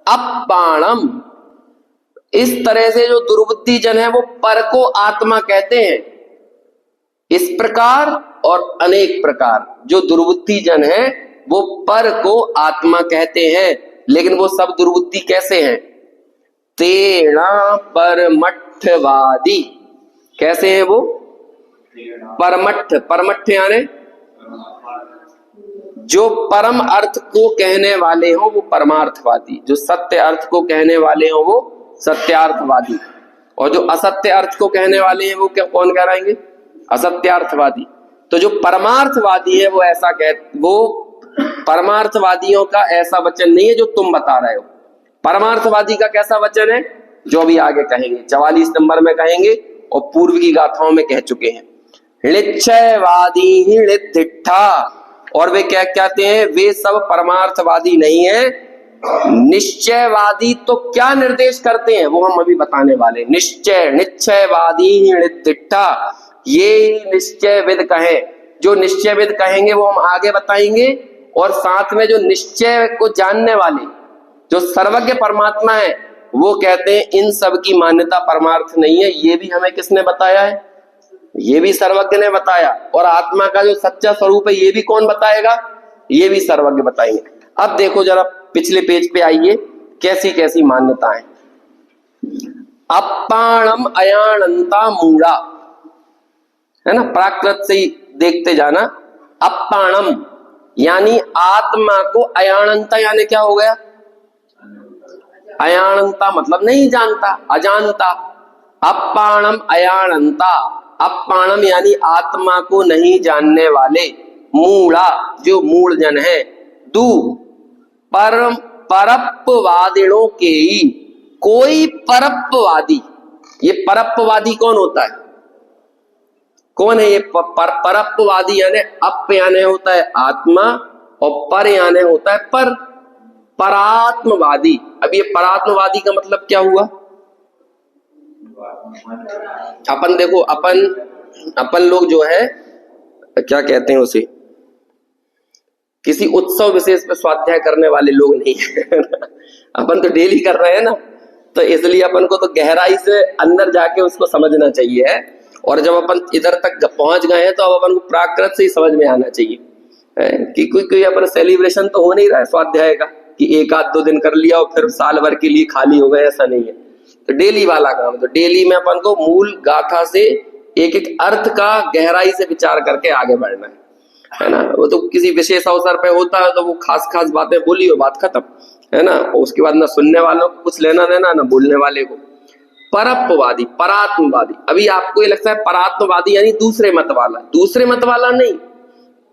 अपाणम। इस तरह से जो दुर्बुद्धि जन है वो पर को आत्मा कहते हैं। इस प्रकार और अनेक प्रकार जो दुर्बुद्धि जन है वो पर को आत्मा कहते हैं। लेकिन वो सब दुर्बुद्धि कैसे हैं? तेणा परमठवादी। कैसे हैं वो? परमठ, परमठ यानी जो परम अर्थ को कहने वाले हो वो परमार्थवादी, जो सत्य अर्थ को कहने वाले हो वो सत्यार्थवादी, और जो असत्य अर्थ को कहने वाले हैं वो क्या कौन कहलाएंगे? असत्यार्थवादी। तो जो परमार्थवादी है वो ऐसा वो परमार्थवादियों का ऐसा वचन नहीं है जो तुम बता रहे हो। परमार्थवादी का कैसा वचन है? जो भी आगे कहेंगे, 44 नंबर में कहेंगे और पूर्व की गाथाओं में कह चुके हैं। निश्चयवादी ही निष्ठा, और वे क्या कहते हैं? वे सब परमार्थवादी नहीं है। निश्चयवादी तो क्या निर्देश करते हैं वो हम अभी बताने वाले। निश्चयवादी ही निष्ठा, ये निश्चयविद कहे। जो निश्चयविद कहेंगे वो हम आगे बताएंगे, और साथ में जो निश्चय को जानने वाले जो सर्वज्ञ परमात्मा है वो कहते हैं इन सब की मान्यता परमार्थ नहीं है। ये भी हमें किसने बताया है? ये भी सर्वज्ञ ने बताया। और आत्मा का जो सच्चा स्वरूप है ये भी कौन बताएगा? ये भी सर्वज्ञ बताएंगे। अब देखो जरा पिछले पेज पे आइए, कैसी कैसी मान्यताएं। अपाणम अयानंता मूढ़ा, है ना? प्राकृत से ही देखते जाना। अपाणम यानी आत्मा को, अयानंता यानी क्या हो गया? अयानंता मतलब नहीं जानता, अजानता। अपाणम अयानंता, अपाणम यानी आत्मा को नहीं जानने वाले, मूढ़ा जो मूढ़ जन है। दू परम परप्पवादियों के ही, कोई परप्पवादी। ये परप्पवादी कौन होता है? कौन है ये परप्पवादी? यानी अप यानी होता है आत्मा और पर यानी होता है पर, परात्मवादी। अब ये परात्मवादी का मतलब क्या हुआ? अपन देखो, अपन लोग जो है क्या कहते हैं उसे, किसी उत्सव विशेष पे स्वाध्याय करने वाले लोग नहीं है। अपन तो डेली कर रहे हैं ना, तो इसलिए अपन को तो गहराई से अंदर जाके उसको समझना चाहिए है। और जब अपन इधर तक पहुंच गए हैं तो अब अपन को प्राकृत से ही समझ में आना चाहिए कि कोई अपन सेलिब्रेशन तो हो नहीं रहा है स्वाध्याय का कि 1-2 दिन कर लिया और फिर साल भर के लिए खाली हो गए, ऐसा नहीं है। तो डेली वाला काम, तो डेली में अपन को मूल गाथा से एक एक अर्थ का गहराई से विचार करके आगे बढ़ना है। है ना। वो तो किसी विशेष अवसर पे होता है तो वो खास खास बातें बोली और बात खत्म, है ना। और उसके बाद ना सुनने वालों को कुछ लेना देना ना बोलने वाले को। परत्ववादी, परात्मवादी, अभी आपको ये लगता है परात्मवादी यानी दूसरे मत वाला, दूसरे मत वाला नहीं,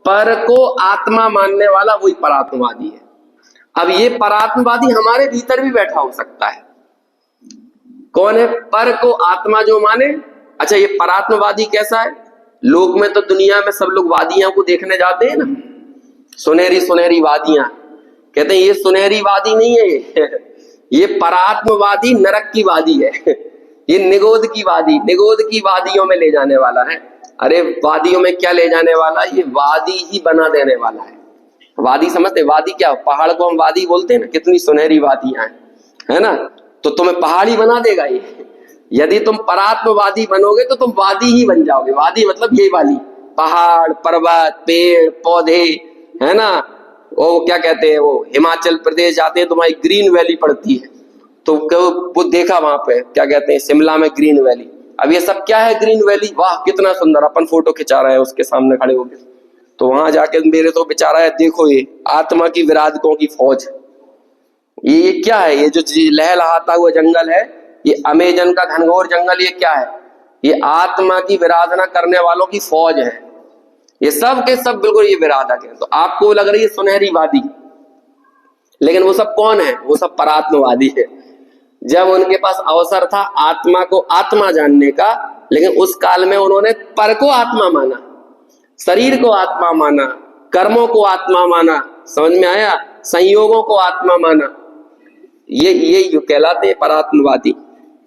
पर को आत्मा मानने वाला वही परात्मवादी है। अब ये परात्मवादी हमारे भीतर भी बैठा हो सकता है। कौन है? पर को आत्मा जो माने। अच्छा, ये परात्मवादी कैसा है? लोक में तो दुनिया में सब लोग वादियां को देखने जाते हैं ना, सुनहरी सुनहरी वादियां, कहते हैं ये सुनहरी वादी नहीं है, ये परात्मवादी नरक की वादी है, ये निगोद की वादी, निगोद की वादियों में ले जाने वाला है। अरे वादियों में क्या ले जाने वाला? ये वादी ही बना देने वाला है। वादी समझते? वादी क्या? पहाड़ को हम वादी बोलते हैं ना, कितनी सुनहरी वादियां हैं, है ना। तो तुम्हें पहाड़ी बना देगा ये। यदि तुम परात्मवादी बनोगे तो तुम वादी ही बन जाओगे। वादी मतलब ये वाली, पहाड़, पर्वत, पेड़, पौधे, है ना। वो क्या कहते हैं, वो हिमाचल प्रदेश जाते हैं, तुम्हारी ग्रीन वैली पड़ती है, तो वो देखा वहां पे क्या कहते हैं, शिमला में ग्रीन वैली। अब ये सब क्या है? ग्रीन वैली, वाह कितना सुंदर, अपन फोटो खिंचा रहे हैं उसके सामने खड़े होकर। तो वहां जाके मेरे तो बेचारा है, देखो ये आत्मा की विराधकों की फौज। ये क्या है? ये जो लहलहाता हुआ जंगल है, ये अमेजन का घनघोर जंगल, ये क्या है? ये आत्मा की विराधना करने वालों की फौज है। ये सब के सब बिल्कुल ये विराधक है। तो आपको लग रही है सुनहरी वादी, लेकिन वो सब कौन है? वो सब परात्मवादी है। जब उनके पास अवसर था आत्मा को आत्मा जानने का, लेकिन उस काल में उन्होंने पर को आत्मा माना, शरीर को आत्मा माना, कर्मों को आत्मा माना, समझ में आया? संयोगों को आत्मा माना। ये जो कहलाते हैं परात्मवादी।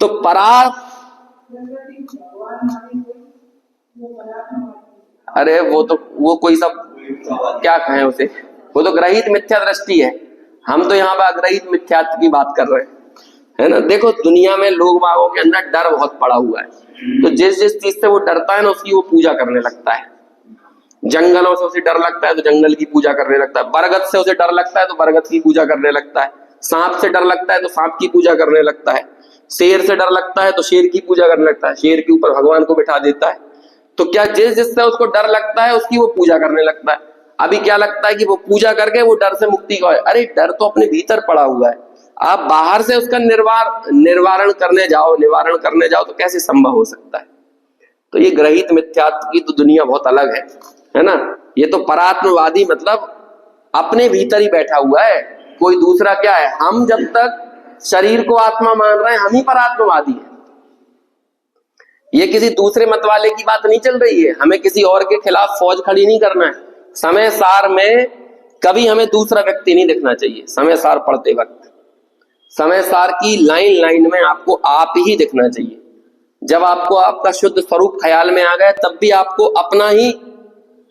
तो अरे वो कोई सब क्या कहें उसे, वो तो ग्रहित मिथ्या दृष्टि है। हम तो यहाँ पर अग्रहित मिथ्यात्व की बात कर रहे हैं, है ना। देखो दुनिया में लोग बागों के अंदर डर बहुत पड़ा हुआ है, तो जिस जिस चीज से वो डरता है ना उसकी वो पूजा करने लगता है। जंगलों से उसे डर लगता है तो जंगल की पूजा करने लगता है, बरगद से उसे डर लगता है तो बरगद की पूजा करने लगता है, सांप से डर लगता है तो सांप की पूजा करने लगता है, शेर से डर लगता है तो शेर की पूजा करने लगता है, शेर के ऊपर भगवान को बिठा देता है। तो क्या जिस जिससे उसको डर लगता है उसकी वो पूजा करने लगता है। अभी क्या लगता है कि वो पूजा करके वो डर से मुक्ति का है। अरे डर तो अपने भीतर पड़ा हुआ है, आप बाहर से उसका निवारण करने जाओ तो कैसे संभव हो सकता है। तो ये ग्रहित मिथ्यात्व की तो दुनिया बहुत अलग है ना। ये तो परात्मवादी मतलब अपने भीतर ही बैठा हुआ है, कोई दूसरा क्या है। हम जब तक शरीर को आत्मा मान रहे हैं हम ही परात्मवादी हैं। ये किसी दूसरे मत वाले की बात नहीं चल रही है, हमें किसी और के खिलाफ फौज खड़ी नहीं करना है। समय सार में कभी हमें दूसरा व्यक्ति नहीं दिखना चाहिए। समय सार पढ़ते वक्त समय सार की लाइन लाइन में आपको आप ही दिखना चाहिए। जब आपको आपका शुद्ध स्वरूप ख्याल में आ गया तब भी आपको अपना ही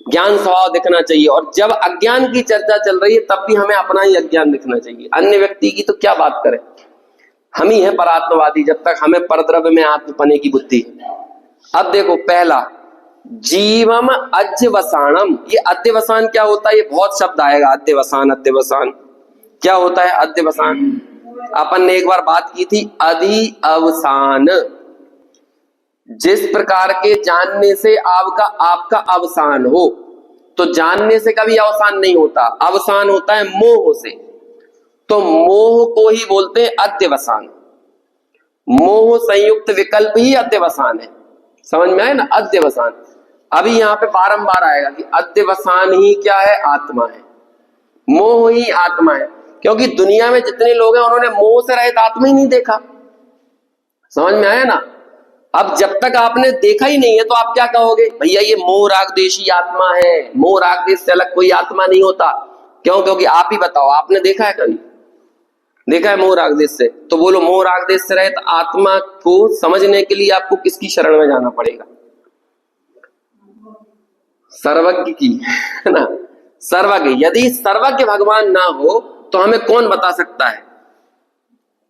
ज्ञान स्वभाव दिखना चाहिए, और जब अज्ञान की चर्चा चल रही है तब भी हमें अपना ही अज्ञान दिखना चाहिए। अन्य व्यक्ति की तो क्या बात करें, हम ही हैं परात्मवादी जब तक हमें परद्रव्य में आत्मपने की बुद्धि। अब देखो पहला, जीवम अध्यवसानम। ये अध्यवसान क्या होता है? ये बहुत शब्द आएगा, अध्यवसान अध्यवसान क्या होता है? अध्यवसान अपन ने एक बार बात की थी, अधि अवसान, जिस प्रकार के जानने से आपका अवसान हो। तो जानने से कभी अवसान नहीं होता, अवसान होता है मोह से। तो मोह को ही बोलते हैं अध्यवसान। मोह संयुक्त विकल्प ही अध्यवसान है, समझ में आए ना? अध्यवसान अभी यहाँ पे बारंबार आएगा कि अध्यवसान ही क्या है? आत्मा है, मोह ही आत्मा है। क्योंकि दुनिया में जितने लोग हैं उन्होंने मोह से रहित आत्मा ही नहीं देखा, समझ में आया ना? अब जब तक आपने देखा ही नहीं है तो आप क्या कहोगे? भैया ये मोह राग देशी आत्मा है। मोह राग देश से अलग कोई आत्मा नहीं होता। क्यों? क्योंकि आप ही बताओ, आपने देखा है कभी? देखा है मोह राग देश से? तो बोलो मोह राग देश से रहित आत्मा को समझने के लिए आपको किसकी शरण में जाना पड़ेगा? सर्वज्ञ की, है ना? सर्वज्ञ। यदि सर्वज्ञ भगवान ना हो तो हमें कौन बता सकता है?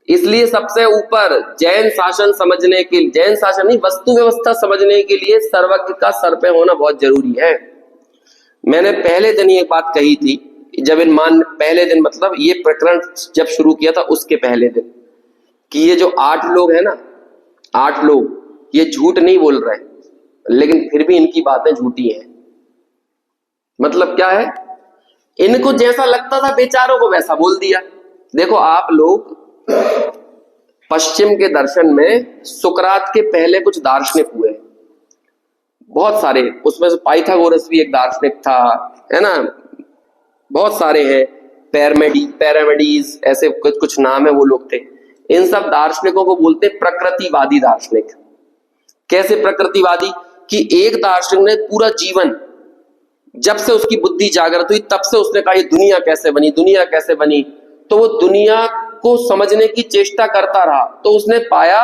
इसलिए सबसे ऊपर जैन शासन समझने के लिए, जैन शासन नहीं वस्तु व्यवस्था समझने के लिए सर्वज्ञ का सर पे होना बहुत जरूरी है। मैंने पहले दिन ये बात कही थी, जब पहले दिन मतलब ये प्रकरण जब शुरू किया था उसके पहले दिन, कि ये जो 8 लोग हैं ना, 8 लोग ये झूठ नहीं बोल रहे, लेकिन फिर भी इनकी बातें झूठी हैं। मतलब क्या है, इनको जैसा लगता था बेचारों को वैसा बोल दिया। देखो आप लोग पश्चिम के दर्शन में सुकरात के पहले कुछ दार्शनिक हुए, बहुत सारे, उसमें से पाइथागोरस भी एक दार्शनिक था, है ना, बहुत सारे हैं, पैरामेडीज, ऐसे कुछ कुछ नाम है, वो लोग थे। इन सब दार्शनिकों को बोलते हैं प्रकृतिवादी दार्शनिक। कैसे प्रकृतिवादी? कि एक दार्शनिक ने पूरा जीवन, जब से उसकी बुद्धि जागृत हुई तब से उसने कहा ये दुनिया कैसे बनी, दुनिया कैसे बनी, तो वो दुनिया को समझने की चेष्टा करता रहा। तो उसने पाया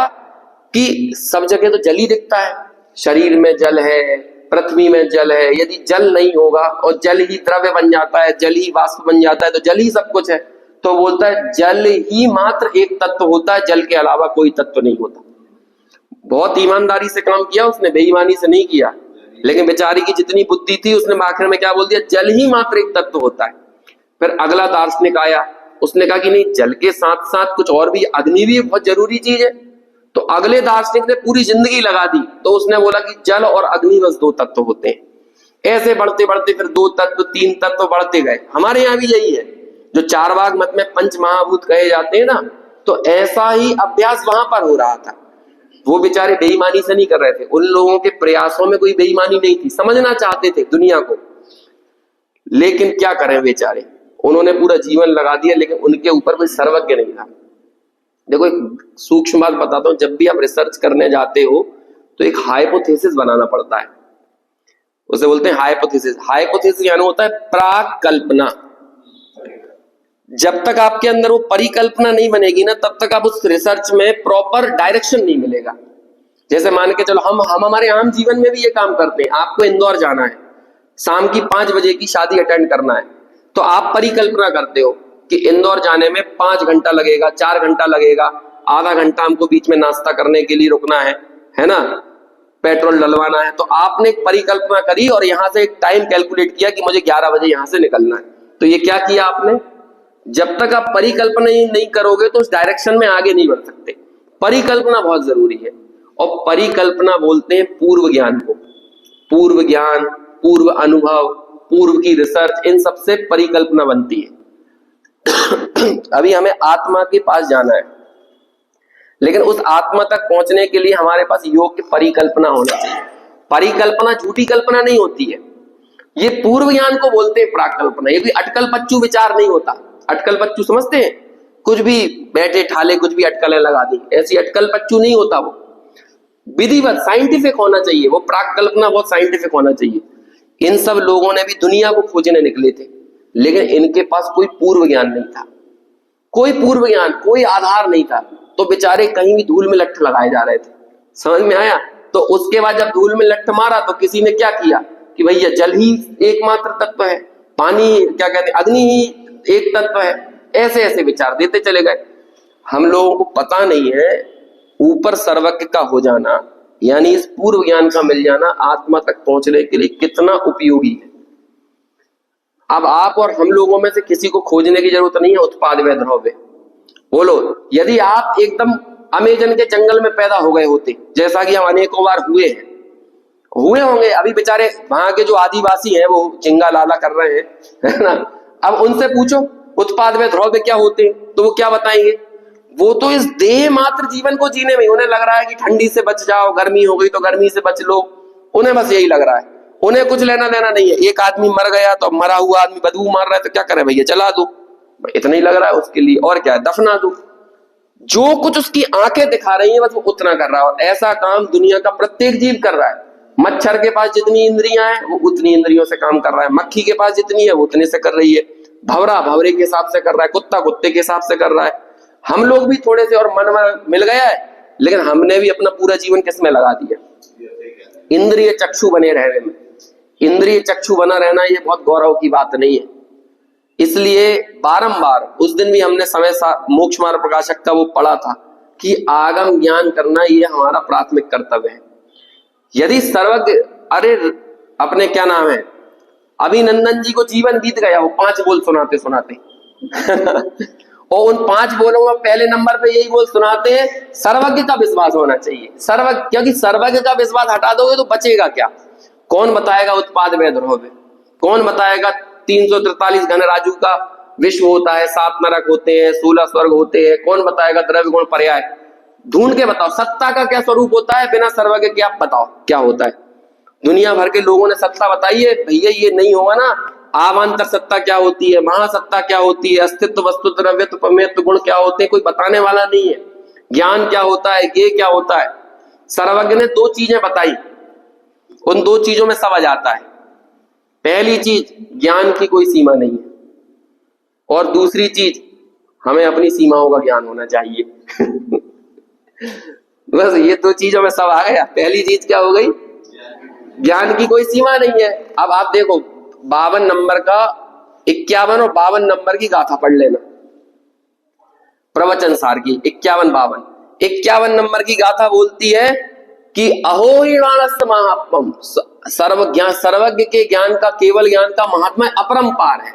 कि सब जगह तो जल ही दिखता है, शरीर में जल है, पृथ्वी में जल है, यदि जल नहीं होगा और जल ही द्रव्य बन जाता है, जल ही वाष्प बन जाता है, तो जल ही सब कुछ है। तो बोलता है जल ही मात्र एक तत्व होता है, जल के अलावा कोई तत्व नहीं होता। बहुत ईमानदारी से काम किया उसने, बेईमानी से नहीं किया, लेकिन बेचारी की जितनी बुद्धि थी उसने आखिर में क्या बोल दिया, जल ही मात्र एक तत्व होता है। फिर अगला दार्शनिक आया, उसने कहा कि नहीं, जल के साथ साथ कुछ और भी, अग्नि भी बहुत जरूरी चीज है। तो अगले दार्शनिक ने पूरी जिंदगी लगा दी, तो उसने बोला कि जल और अग्नि बस दो तत्व होते हैं। ऐसे बढ़ते बढ़ते फिर दो तत्व, तीन तत्व बढ़ते गए। हमारे यहाँ भी यही है, जो चारवाक मत में पंच महाभूत कहे जाते हैं ना, तो ऐसा ही अभ्यास वहां पर हो रहा था। वो बेचारे बेईमानी से नहीं कर रहे थे, उन लोगों के प्रयासों में कोई बेईमानी नहीं थी, समझना चाहते थे दुनिया को, लेकिन क्या करें बेचारे, उन्होंने पूरा जीवन लगा दिया, लेकिन उनके ऊपर कोई सर्वज्ञ नहीं था। देखो एक सूक्ष्म बात बताता हूं, जब भी आप रिसर्च करने जाते हो तो एक हाइपोथेसिस बनाना पड़ता है, उसे बोलते हैं हाइपोथेसिस। हाइपोथेसिस यानी होता है प्राक कल्पना। जब तक आपके अंदर वो परिकल्पना नहीं बनेगी ना, तब तक आप उस रिसर्च में प्रॉपर डायरेक्शन नहीं मिलेगा। जैसे मान के चलो हम हमारे आम जीवन में भी ये काम करते हैं। आपको इंदौर जाना है, शाम की 5 बजे की शादी अटेंड करना है, तो आप परिकल्पना करते हो कि इंदौर जाने में 5 घंटा लगेगा, 4 घंटा लगेगा, आधा घंटा हमको बीच में नाश्ता करने के लिए रुकना है ना, पेट्रोल डलवाना है। तो आपने एक परिकल्पना करी और यहां से एक टाइम कैलकुलेट किया कि मुझे 11 बजे यहां से निकलना है। तो ये क्या किया आपने? जब तक आप परिकल्पना नहीं करोगे तो उस डायरेक्शन में आगे नहीं बढ़ सकते। परिकल्पना बहुत जरूरी है, और परिकल्पना बोलते हैं पूर्व ज्ञान को। पूर्व ज्ञान, पूर्व अनुभव, पूर्व की रिसर्च, इन सबसे परिकल्पना बनती है। अभी हमें आत्मा के पास जाना है, लेकिन उस आत्मा तक पहुंचने के लिए हमारे पास योग्य परिकल्पना होना चाहिए। परिकल्पना झूठी कल्पना नहीं होती है, ये पूर्व ज्ञान को बोलते हैं प्राकल्पना। ये भी अटकल पच्चू विचार नहीं होता। अटकल पच्चू समझते हैं, कुछ भी बैठे ठाले कुछ भी अटकलें लगा दी, ऐसी अटकल पच्चू नहीं होता। वो विधिवत साइंटिफिक होना चाहिए, वो प्राकल्पना बहुत साइंटिफिक होना चाहिए। इन सब लोगों ने भी दुनिया को खोजने निकले थे, लेकिन इनके पास कोई पूर्व ज्ञान नहीं था, कोई पूर्व ज्ञान, कोई आधार नहीं था। तो बेचारे कहीं भी धूल में लट्ठ लगाए जा रहे थे। समझ में आया? तो उसके बाद जब धूल में लट्ठ मारा तो किसी ने क्या किया कि भैया जल ही एकमात्र तत्व है, पानी क्या कहते हैं, अग्नि ही एक तत्व है। ऐसे ऐसे विचार देते चले गए। हम लोगों को पता नहीं है ऊपर सर्वज्ञ का हो जाना, यानी इस पूर्व ज्ञान का मिल जाना आत्मा तक पहुंचने के लिए कितना उपयोगी है। अब आप और हम लोगों में से किसी को खोजने की जरूरत नहीं है उत्पाद व द्रव्य। बोलो, यदि आप एकदम अमेजन के जंगल में पैदा हो गए होते, जैसा कि हम अनेकों बार हुए होंगे, अभी बेचारे वहां के जो आदिवासी हैं वो चिंगा लाला कर रहे हैं, है ना, अब उनसे पूछो उत्पाद व द्रव्य क्या होते हैं, तो वो क्या बताएंगे? वो तो इस देह मात्र जीवन को जीने में उन्हें लग रहा है कि ठंडी से बच जाओ, गर्मी हो गई तो गर्मी से बच लो, उन्हें बस यही लग रहा है। उन्हें कुछ लेना देना नहीं है। एक आदमी मर गया तो मरा हुआ आदमी बदबू मार रहा है तो क्या करे भैया, जला दो, इतना ही लग रहा है उसके लिए, और क्या है, दफना दो। जो कुछ उसकी आंखें दिखा रही हैं बस वो उतना कर रहा है। और ऐसा काम दुनिया का प्रत्येक जीव कर रहा है। मच्छर के पास जितनी इंद्रियां हैं वो उतनी इंद्रियों से काम कर रहा है, मक्खी के पास जितनी है वो उतने से कर रही है, भंवरा भंवरे के हिसाब से कर रहा है, कुत्ता कुत्ते के हिसाब से कर रहा है। हम लोग भी थोड़े से और मन मिल गया है, लेकिन हमने भी अपना पूरा जीवन किसमें लगा दिया? इंद्रिय चक्षु बने रहने में। इंद्रिय चक्षु बना रहना ये बहुत गौरव की बात नहीं है। इसलिए बारंबार, उस दिन भी हमने समय मोक्ष मार्ग प्रकाशक का वो पढ़ा था कि आगम ज्ञान करना ये हमारा प्राथमिक कर्तव्य है। यदि सर्वज्ञ, अरे अपने क्या नाम है, अभिनंदन जी को जीवन बीत गया वो 5 बोल सुनाते सुनाते और उन 5 बोलों में पहले नंबर पे यही बोल सुनाते हैं, सर्वज्ञ का विश्वास होना चाहिए। सर्वज्ञ, क्योंकि सर्वज्ञ का विश्वास हटा दोगे तो बचेगा क्या? कौन बताएगा उत्पाद व द्रव्य? कौन बताएगा 343 घन राजू का विश्व होता है, 7 नरक होते हैं, 16 स्वर्ग होते हैं, कौन बताएगा द्रव्य गुण पर्याय? ढूंढ के बताओ सत्ता का क्या स्वरूप होता है, बिना सर्वज्ञ के आप बताओ क्या होता है। दुनिया भर के लोगों ने सत्ता बताई है, भैया ये नहीं होगा ना। आवांतर सत्ता क्या होती है, महासत्ता क्या होती है, अस्तित्व, वस्तु, द्रव्यत्व, प्रमेयत्व, गुण क्या होते हैं, कोई बताने वाला नहीं है। ज्ञान क्या होता है, ये क्या होता है। सर्वज्ञ ने 2 चीजें बताई, उन 2 चीजों में सब आ जाता है। पहली चीज, ज्ञान की कोई सीमा नहीं है, और दूसरी चीज, हमें अपनी सीमाओं का ज्ञान होना चाहिए। बस ये 2 चीजों में सब आ गया। पहली चीज क्या हो गई, ज्ञान की कोई सीमा नहीं है। अब आप देखो 52 नंबर का 51 और 52 नंबर की गाथा पढ़ लेना, प्रवचन सार की 51 नंबर की गाथा बोलती है कि अहोरिणानस्य महात्मम, सर्वज्ञ के ज्ञान का, केवल ज्ञान का महात्मा अपरंपार है।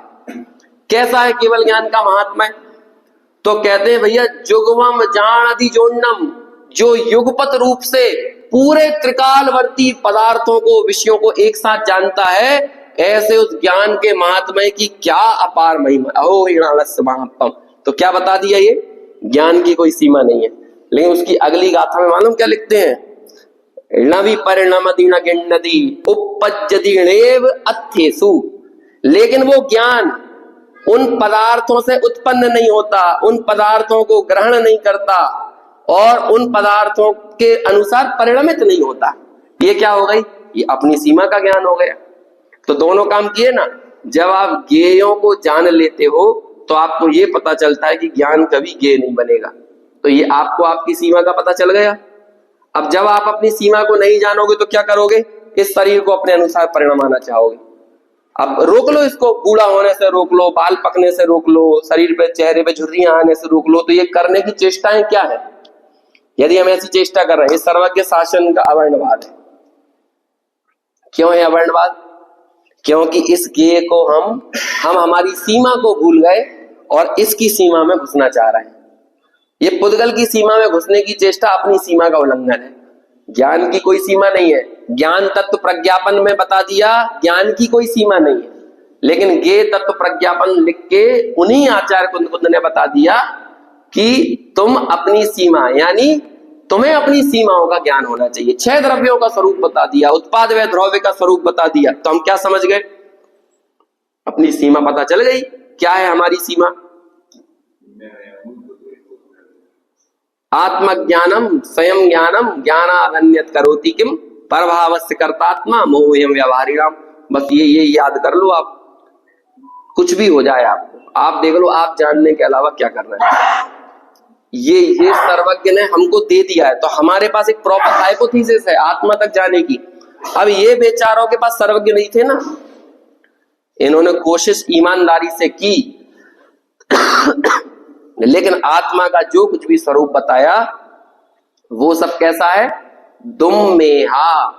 कैसा है केवल ज्ञान का महात्मा? तो कहते हैं भैया जुगवम जानति जोन्नम, जो युगपत रूप से पूरे त्रिकालवर्ती पदार्थों को, विषयों को एक साथ जानता है, ऐसे उस ज्ञान के महात्मा की क्या अपार महिमा। अहोरिणानस्य महात्मम, तो क्या बता दिया, ये ज्ञान की कोई सीमा नहीं है। लेकिन उसकी अगली गाथा में मालूम क्या लिखते हैं, नवि परिणमति न गिण्णति उपपज्यति अत्येषु, लेकिन वो ज्ञान उन पदार्थों से उत्पन्न नहीं होता, उन पदार्थों को ग्रहण नहीं करता और उन पदार्थों के अनुसार परिणमित नहीं होता। ये क्या हो गई, ये अपनी सीमा का ज्ञान हो गया। तो दोनों काम किए ना। जब आप ज्ञेयों को जान लेते हो तो आपको ये पता चलता है कि ज्ञान कभी ज्ञेय नहीं बनेगा। तो ये आपको आपकी सीमा का पता चल गया। अब जब आप अपनी सीमा को नहीं जानोगे तो क्या करोगे, इस शरीर को अपने अनुसार परिणमाना चाहोगे। अब रोक लो इसको, बूढ़ा होने से रोक लो, बाल पकने से रोक लो, शरीर पे, चेहरे पे झुर्रियां आने से रोक लो। तो ये करने की चेष्टाएं क्या है? यदि हम ऐसी चेष्टा कर रहे हैं, सर्वज्ञ शासन का अवर्णवाद है। क्यों है अवर्णवाद? क्योंकि इस ज्ञेय को हम हमारी सीमा को भूल गए और इसकी सीमा में घुसना चाह रहे हैं। ये पुद्गल की सीमा में घुसने की चेष्टा अपनी सीमा का उल्लंघन है। ज्ञान की कोई सीमा नहीं है। ज्ञान तत्व प्रज्ञापन में बता दिया, ज्ञान की कोई सीमा नहीं है। लेकिन ज्ञेय तत्व प्रज्ञापन लिख के उन्हीं आचार्य कुंद ने बता दिया कि तुम अपनी सीमा, यानी तुम्हें अपनी सीमाओं का ज्ञान होना चाहिए। 6 द्रव्यों का स्वरूप बता दिया, उत्पाद व द्रव्य का स्वरूप बता दिया। तो हम क्या समझ गए, अपनी सीमा पता चल गई। क्या है हमारी सीमा? आत्मज्ञानम स्वयं ज्ञानम ज्ञानादन्यत करोति किम परभावस्य कर्तात्मा मोहयम व्यवहारिणाम। बस ये याद कर लो, आप कुछ भी हो जाए आपको, आप देख लो आप जानने के अलावा क्या करना है। ये सर्वज्ञ ने हमको दे दिया है, तो हमारे पास एक प्रॉपर हाइपोथेसिस है आत्मा तक जाने की। अब ये बेचारों के पास सर्वज्ञ नहीं थे ना, इन्होंने कोशिश ईमानदारी से की लेकिन आत्मा का जो कुछ भी स्वरूप बताया वो सब कैसा है, दुम में हा,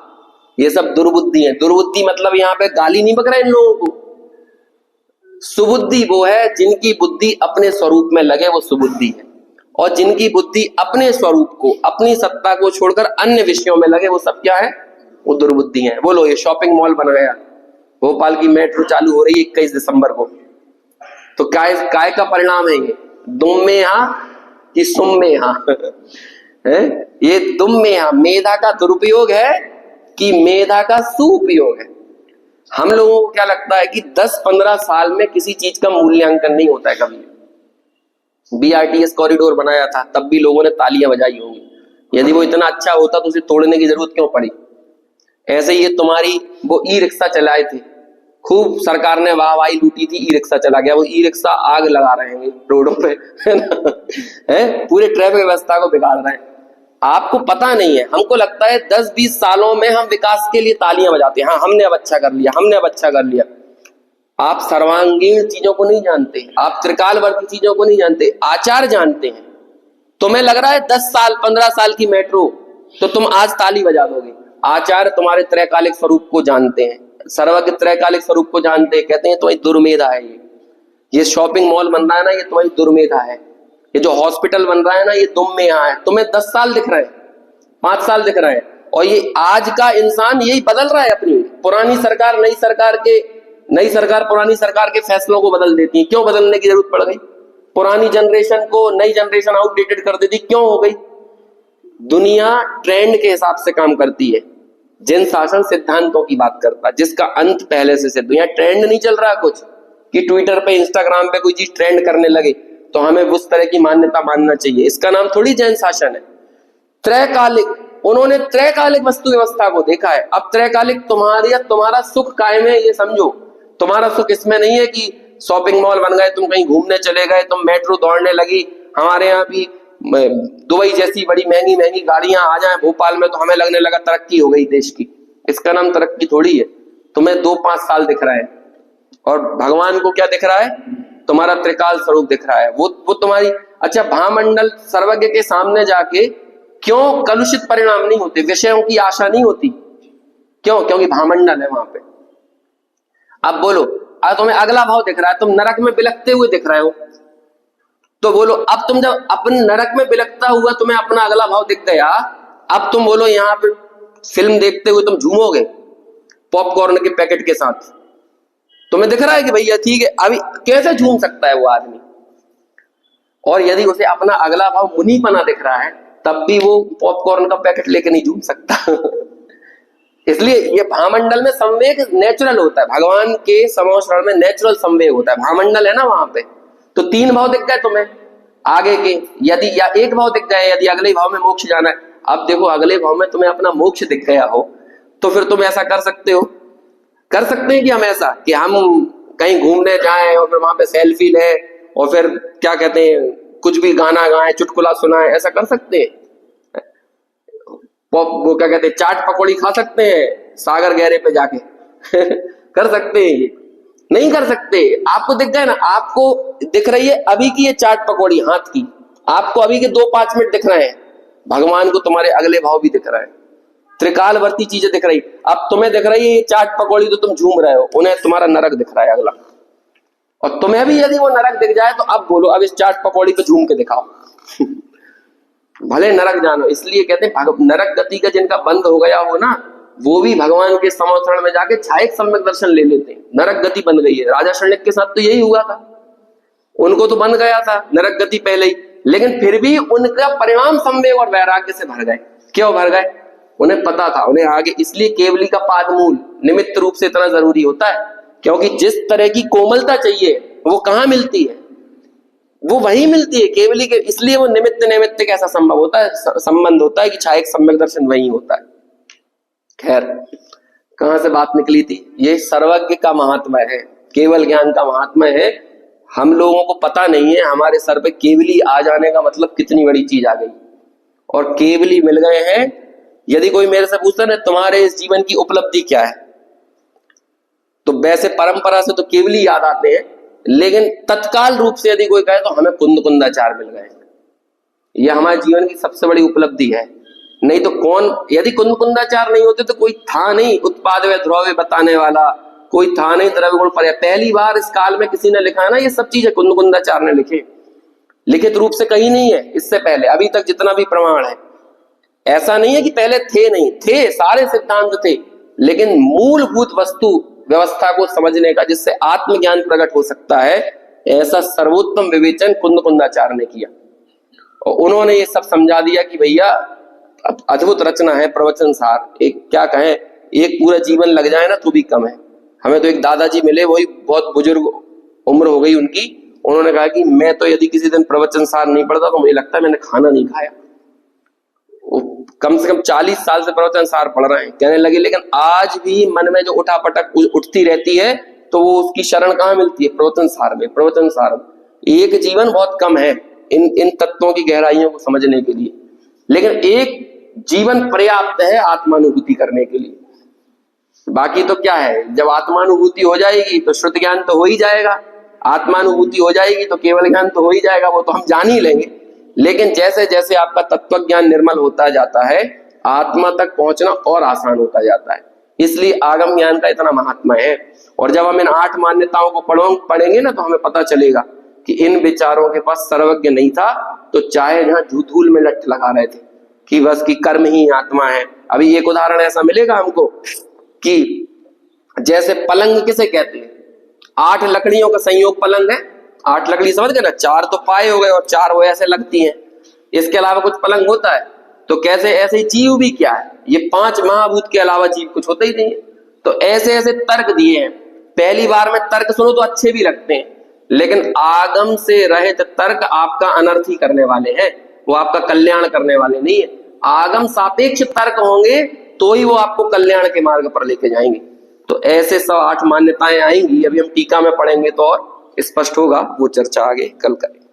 ये सब दुर्बुद्धि है। दुर्बुद्धि मतलब यहाँ पे गाली नहीं बक रहा इन लोगों को। सुबुद्धि वो है जिनकी बुद्धि अपने स्वरूप में लगे, वो सुबुद्धि है। और जिनकी बुद्धि अपने स्वरूप को, अपनी सत्ता को छोड़कर अन्य विषयों में लगे, वो सब क्या है, वो दुर्बुद्धि है। बोलो, ये शॉपिंग मॉल बन गया, भोपाल की मेट्रो चालू हो रही है 21 दिसंबर को, तो काय का परिणाम है ये? दुम में हा कि सुम में हा? ये दुम में हा मेधा का दुरुपयोग है कि मेधा का सुपयोग है? हम लोगों को क्या लगता है कि 10-15 साल में किसी चीज का मूल्यांकन नहीं होता है कभी। BRTS कॉरिडोर बनाया था, तब भी लोगों ने तालियां बजाई होंगी। यदि वो इतना अच्छा होता तो उसे तोड़ने की जरूरत क्यों पड़ी? ऐसे ही ये तुम्हारी वो ई-रिक्शा चलाए थे, खूब सरकार ने वाहवाही लूटी थी, ई-रिक्शा चला गया। वो ई-रिक्शा आग लगा रहे हैं रोडों पे, है ना, है पूरे ट्रैफिक व्यवस्था को बिगाड़ रहे हैं। आपको पता नहीं है, हमको लगता है 10-20 सालों में हम विकास के लिए तालियां बजाते हैं, हाँ हमने अब अच्छा कर लिया, हमने अब अच्छा कर लिया। आप सर्वांगीण चीजों को नहीं जानते, आप त्रिकालवर्ती चीजों को नहीं जानते, आचार जानते हैं। तुम्हें लग रहा है 10 साल 15 साल की मेट्रो, तो तुम आज ताली बजा दोगे। आचार्य तुम्हारे त्रैकालिक स्वरूप को जानते हैं, सर्वज्ञ त्रैकालिक स्वरूप को जानते हैं। कहते हैं तुम्हारी दुर्मेधा है ये शॉपिंग मॉल बन रहा है ना, ये तुम्हारी दुर्मेधा है। ये जो हॉस्पिटल बन रहा है ना, ये तुम में यहाँ है। तुम्हें 10 साल दिख रहे हैं, 5 साल दिख रहे हैं, और ये आज का इंसान यही बदल रहा है। अपनी पुरानी सरकार नई सरकार के नई सरकार पुरानी सरकार के फैसलों को बदल देती है। क्यों बदलने की जरूरत पड़ गई? पुरानी जनरेशन को नई जनरेशन आउटडेटेड कर देती, क्यों हो गई? दुनिया ट्रेंड के हिसाब से काम करती है। जिन शासन सिद्धांतों की बात करता है जिसका अंत पहले से सिद्ध, यहाँ ट्रेंड नहीं चल रहा कुछ कि ट्विटर पे इंस्टाग्राम पे कोई चीज ट्रेंड करने लगे तो हमें उस तरह की मान्यता मानना चाहिए। इसका नाम थोड़ी जैन शासन है। त्रैकालिक, उन्होंने त्रैकालिक वस्तु व्यवस्था को देखा है। अब त्रैकालिक तुम्हारा सुख कायम है, ये समझो। तुम्हारा सुख इसमें नहीं है कि शॉपिंग मॉल बन गए, तुम कहीं घूमने चले गए, तुम मेट्रो दौड़ने लगी, हमारे यहाँ भी दुबई जैसी बड़ी महंगी महंगी गाड़ियां आ जाएं भोपाल में तो हमें लगने लगा तरक्की हो गई देश की। इसका नाम तरक्की थोड़ी है। तुम्हें 2-5 साल दिख रहा है और भगवान को क्या दिख रहा है? तुम्हारा त्रिकाल स्वरूप दिख रहा है। वो तुम्हारी, अच्छा भामंडल सर्वज्ञ के सामने जाके क्यों कलुषित परिणाम नहीं होते, विषयों की आशा नहीं होती? क्यों? क्योंकि भामंडल है वहां पे। अब बोलो, अब तुम्हें अगला भाव दिख रहा है, तुम नरक में बिलखते हुए दिख रहे हो, तो बोलो अब तुम जब अपने नरक में बिलखता हुआ तुम्हें अपना अगला भाव दिख गया, अब तुम बोलो यहाँ पे फिल्म देखते हुए तुम झूमोगे पॉपकॉर्न के पैकेट के साथ? तुम्हें दिख रहा है कि भैया ठीक है, अभी कैसे झूम सकता है वो आदमी? और यदि उसे अपना अगला भाव मुनीपना दिख रहा है तब भी वो पॉपकॉर्न का पैकेट लेके नहीं झूम सकता। इसलिए ये भामंडल में संवेग नेचुरल होता है। भगवान के समोषण में नेचुरल संवेग होता है। भामंडल है ना वहां पे, तो 3 भाव दिख गए तुम्हें आगे के, यदि या एक भाव दिख गए, यदि अगले भाव में मोक्ष जाना है। अब देखो अगले भाव में तुम्हें अपना मोक्ष दिख गया हो तो फिर तुम ऐसा कर सकते हो, कर सकते हैं कि हम ऐसा कि हम कहीं घूमने जाएं और फिर वहां पे सेल्फी लें और फिर क्या कहते हैं कुछ भी गाना गाएं, चुटकुला सुनाएं, ऐसा कर सकते हैं? वो क्या कहते हैं चाट पकौड़ी खा सकते हैं सागर गहरे पे जाके? कर सकते हैं? नहीं कर सकते। आपको दिख गए ना, आपको दिख रही है अभी की ये चाट पकौड़ी हाथ की, आपको अभी के 2-5 मिनट दिख रहे हैं, भगवान को तुम्हारे अगले भाव भी दिख रहा है, त्रिकालवर्ती चीजें दिख रही। अब तुम्हें दिख रही है ये चाट पकौड़ी तो तुम झूम रहे हो, उन्हें तुम्हारा नरक दिख रहा है अगला। और तुम्हें भी यदि वो नरक दिख जाए तो अब बोलो अब इस चाट पकौड़ी पे झूम के दिखाओ। भले नरक जानो। इसलिए कहते हैं नरक गति का जिनका बंद हो गया हो ना, वो भी भगवान के समोषण में जाके छायक सम्यक दर्शन ले लेते हैं। नरक गति बन गई है। राजा शल्यक के साथ तो यही हुआ था, उनको तो बन गया था नरक गति पहले ही, लेकिन फिर भी उनका परिणाम संवेग और वैराग्य से भर गए। क्यों भर गए? उन्हें पता था, उन्हें आगे। इसलिए केवली का पादमूल निमित्त रूप से इतना जरूरी होता है, क्योंकि जिस तरह की कोमलता चाहिए वो कहाँ मिलती है? वो वही मिलती है केवली के। इसलिए वो निमित्त कैसा संभव होता है, संबंध होता है कि छायक सम्यक दर्शन वही होता है। खैर कहां से बात निकली थी? ये सर्वज्ञ का महात्मा है, केवल ज्ञान का महात्मा है। हम लोगों को पता नहीं है हमारे सर पे केवली आ जाने का मतलब कितनी बड़ी चीज आ गई, और केवली मिल गए हैं। यदि कोई मेरे से पूछता ना तुम्हारे इस जीवन की उपलब्धि क्या है, तो वैसे परंपरा से तो केवली याद आते हैं, लेकिन तत्काल रूप से यदि कोई कहे तो हमें कुंद कुंदाचार मिल गए। यह हमारे जीवन की सबसे बड़ी उपलब्धि है। नहीं तो कौन, यदि कुंद कुंदाचार नहीं होते तो कोई था नहीं उत्पाद व ध्रुव बताने वाला, कोई था नहीं द्रव्य गुण पर्याय। पहली बार इस काल में किसी ने लिखा है ना ये सब चीजें, कुंद कुंदाचार ने लिखे। लिखित रूप से कहीं नहीं है इससे पहले, अभी तक जितना भी प्रमाण है। ऐसा नहीं है कि पहले थे, नहीं थे, सारे सिद्धांत थे, लेकिन मूलभूत वस्तु व्यवस्था को समझने का, जिससे आत्मज्ञान प्रकट हो सकता है, ऐसा सर्वोत्तम विवेचन कुंद कुंदाचार ने किया। और उन्होंने ये सब समझा दिया कि भैया अद्भुत रचना है प्रवचन सार। एक क्या कहें, एक पूरा जीवन लग जाए ना तो भी कम है। हमें तो एक दादाजी मिले, वही बहुत बुजुर्ग उम्र हो गई उनकी, उन्होंने कहा कि मैं तो यदि किसी दिन प्रवचन सार नहीं पढ़ता तो मुझे लगता है मैंने खाना नहीं खाया। वो कम से कम 40 साल से प्रवचन सार पढ़ रहे हैं। कहने लगे लेकिन आज भी मन में जो उठापटक उठती रहती है तो वो उसकी शरण कहाँ मिलती है? प्रवचन सार में। प्रवचन सार में एक जीवन बहुत कम है इन तत्वों की गहराइयों को समझने के लिए, लेकिन एक जीवन पर्याप्त है आत्मानुभूति करने के लिए। बाकी तो क्या है, जब आत्मानुभूति हो जाएगी तो श्रुत ज्ञान तो हो ही जाएगा, आत्मानुभूति हो जाएगी तो केवल ज्ञान तो हो ही जाएगा, वो तो हम जान ही लेंगे। लेकिन जैसे जैसे आपका तत्व ज्ञान निर्मल होता जाता है, आत्मा तक पहुंचना और आसान होता जाता है। इसलिए आगम ज्ञान का इतना महात्मा है। और जब हम इन 8 मान्यताओं को पढ़ेंगे ना तो हमें पता चलेगा कि इन विचारों के पास सर्वज्ञ नहीं था तो चाहे जहां धूल में लट लगा रहे थे कि बस की कर्म ही आत्मा है। अभी एक उदाहरण ऐसा मिलेगा हमको कि जैसे पलंग किसे कहते हैं? 8 लकड़ियों का संयोग पलंग है। 8 लकड़ी समझ गए ना, 4 तो पाए हो गए और 4 वो ऐसे लगती हैं। इसके अलावा कुछ पलंग होता है? तो कैसे ऐसे ही जीव भी क्या है, ये 5 महाभूत के अलावा जीव कुछ होता ही नहीं है। तो ऐसे ऐसे तर्क दिए हैं। पहली बार में तर्क सुनो तो अच्छे भी लगते हैं, लेकिन आगम से रहित तर्क आपका अनर्थ ही करने वाले हैं, वो आपका कल्याण करने वाले नहीं है। आगम सापेक्ष तर्क होंगे तो ही वो आपको कल्याण के मार्ग पर लेके जाएंगे। तो ऐसे सब 8 मान्यताएं आएंगी, अभी हम टीका में पढ़ेंगे तो और स्पष्ट होगा, वो चर्चा आगे कल करें।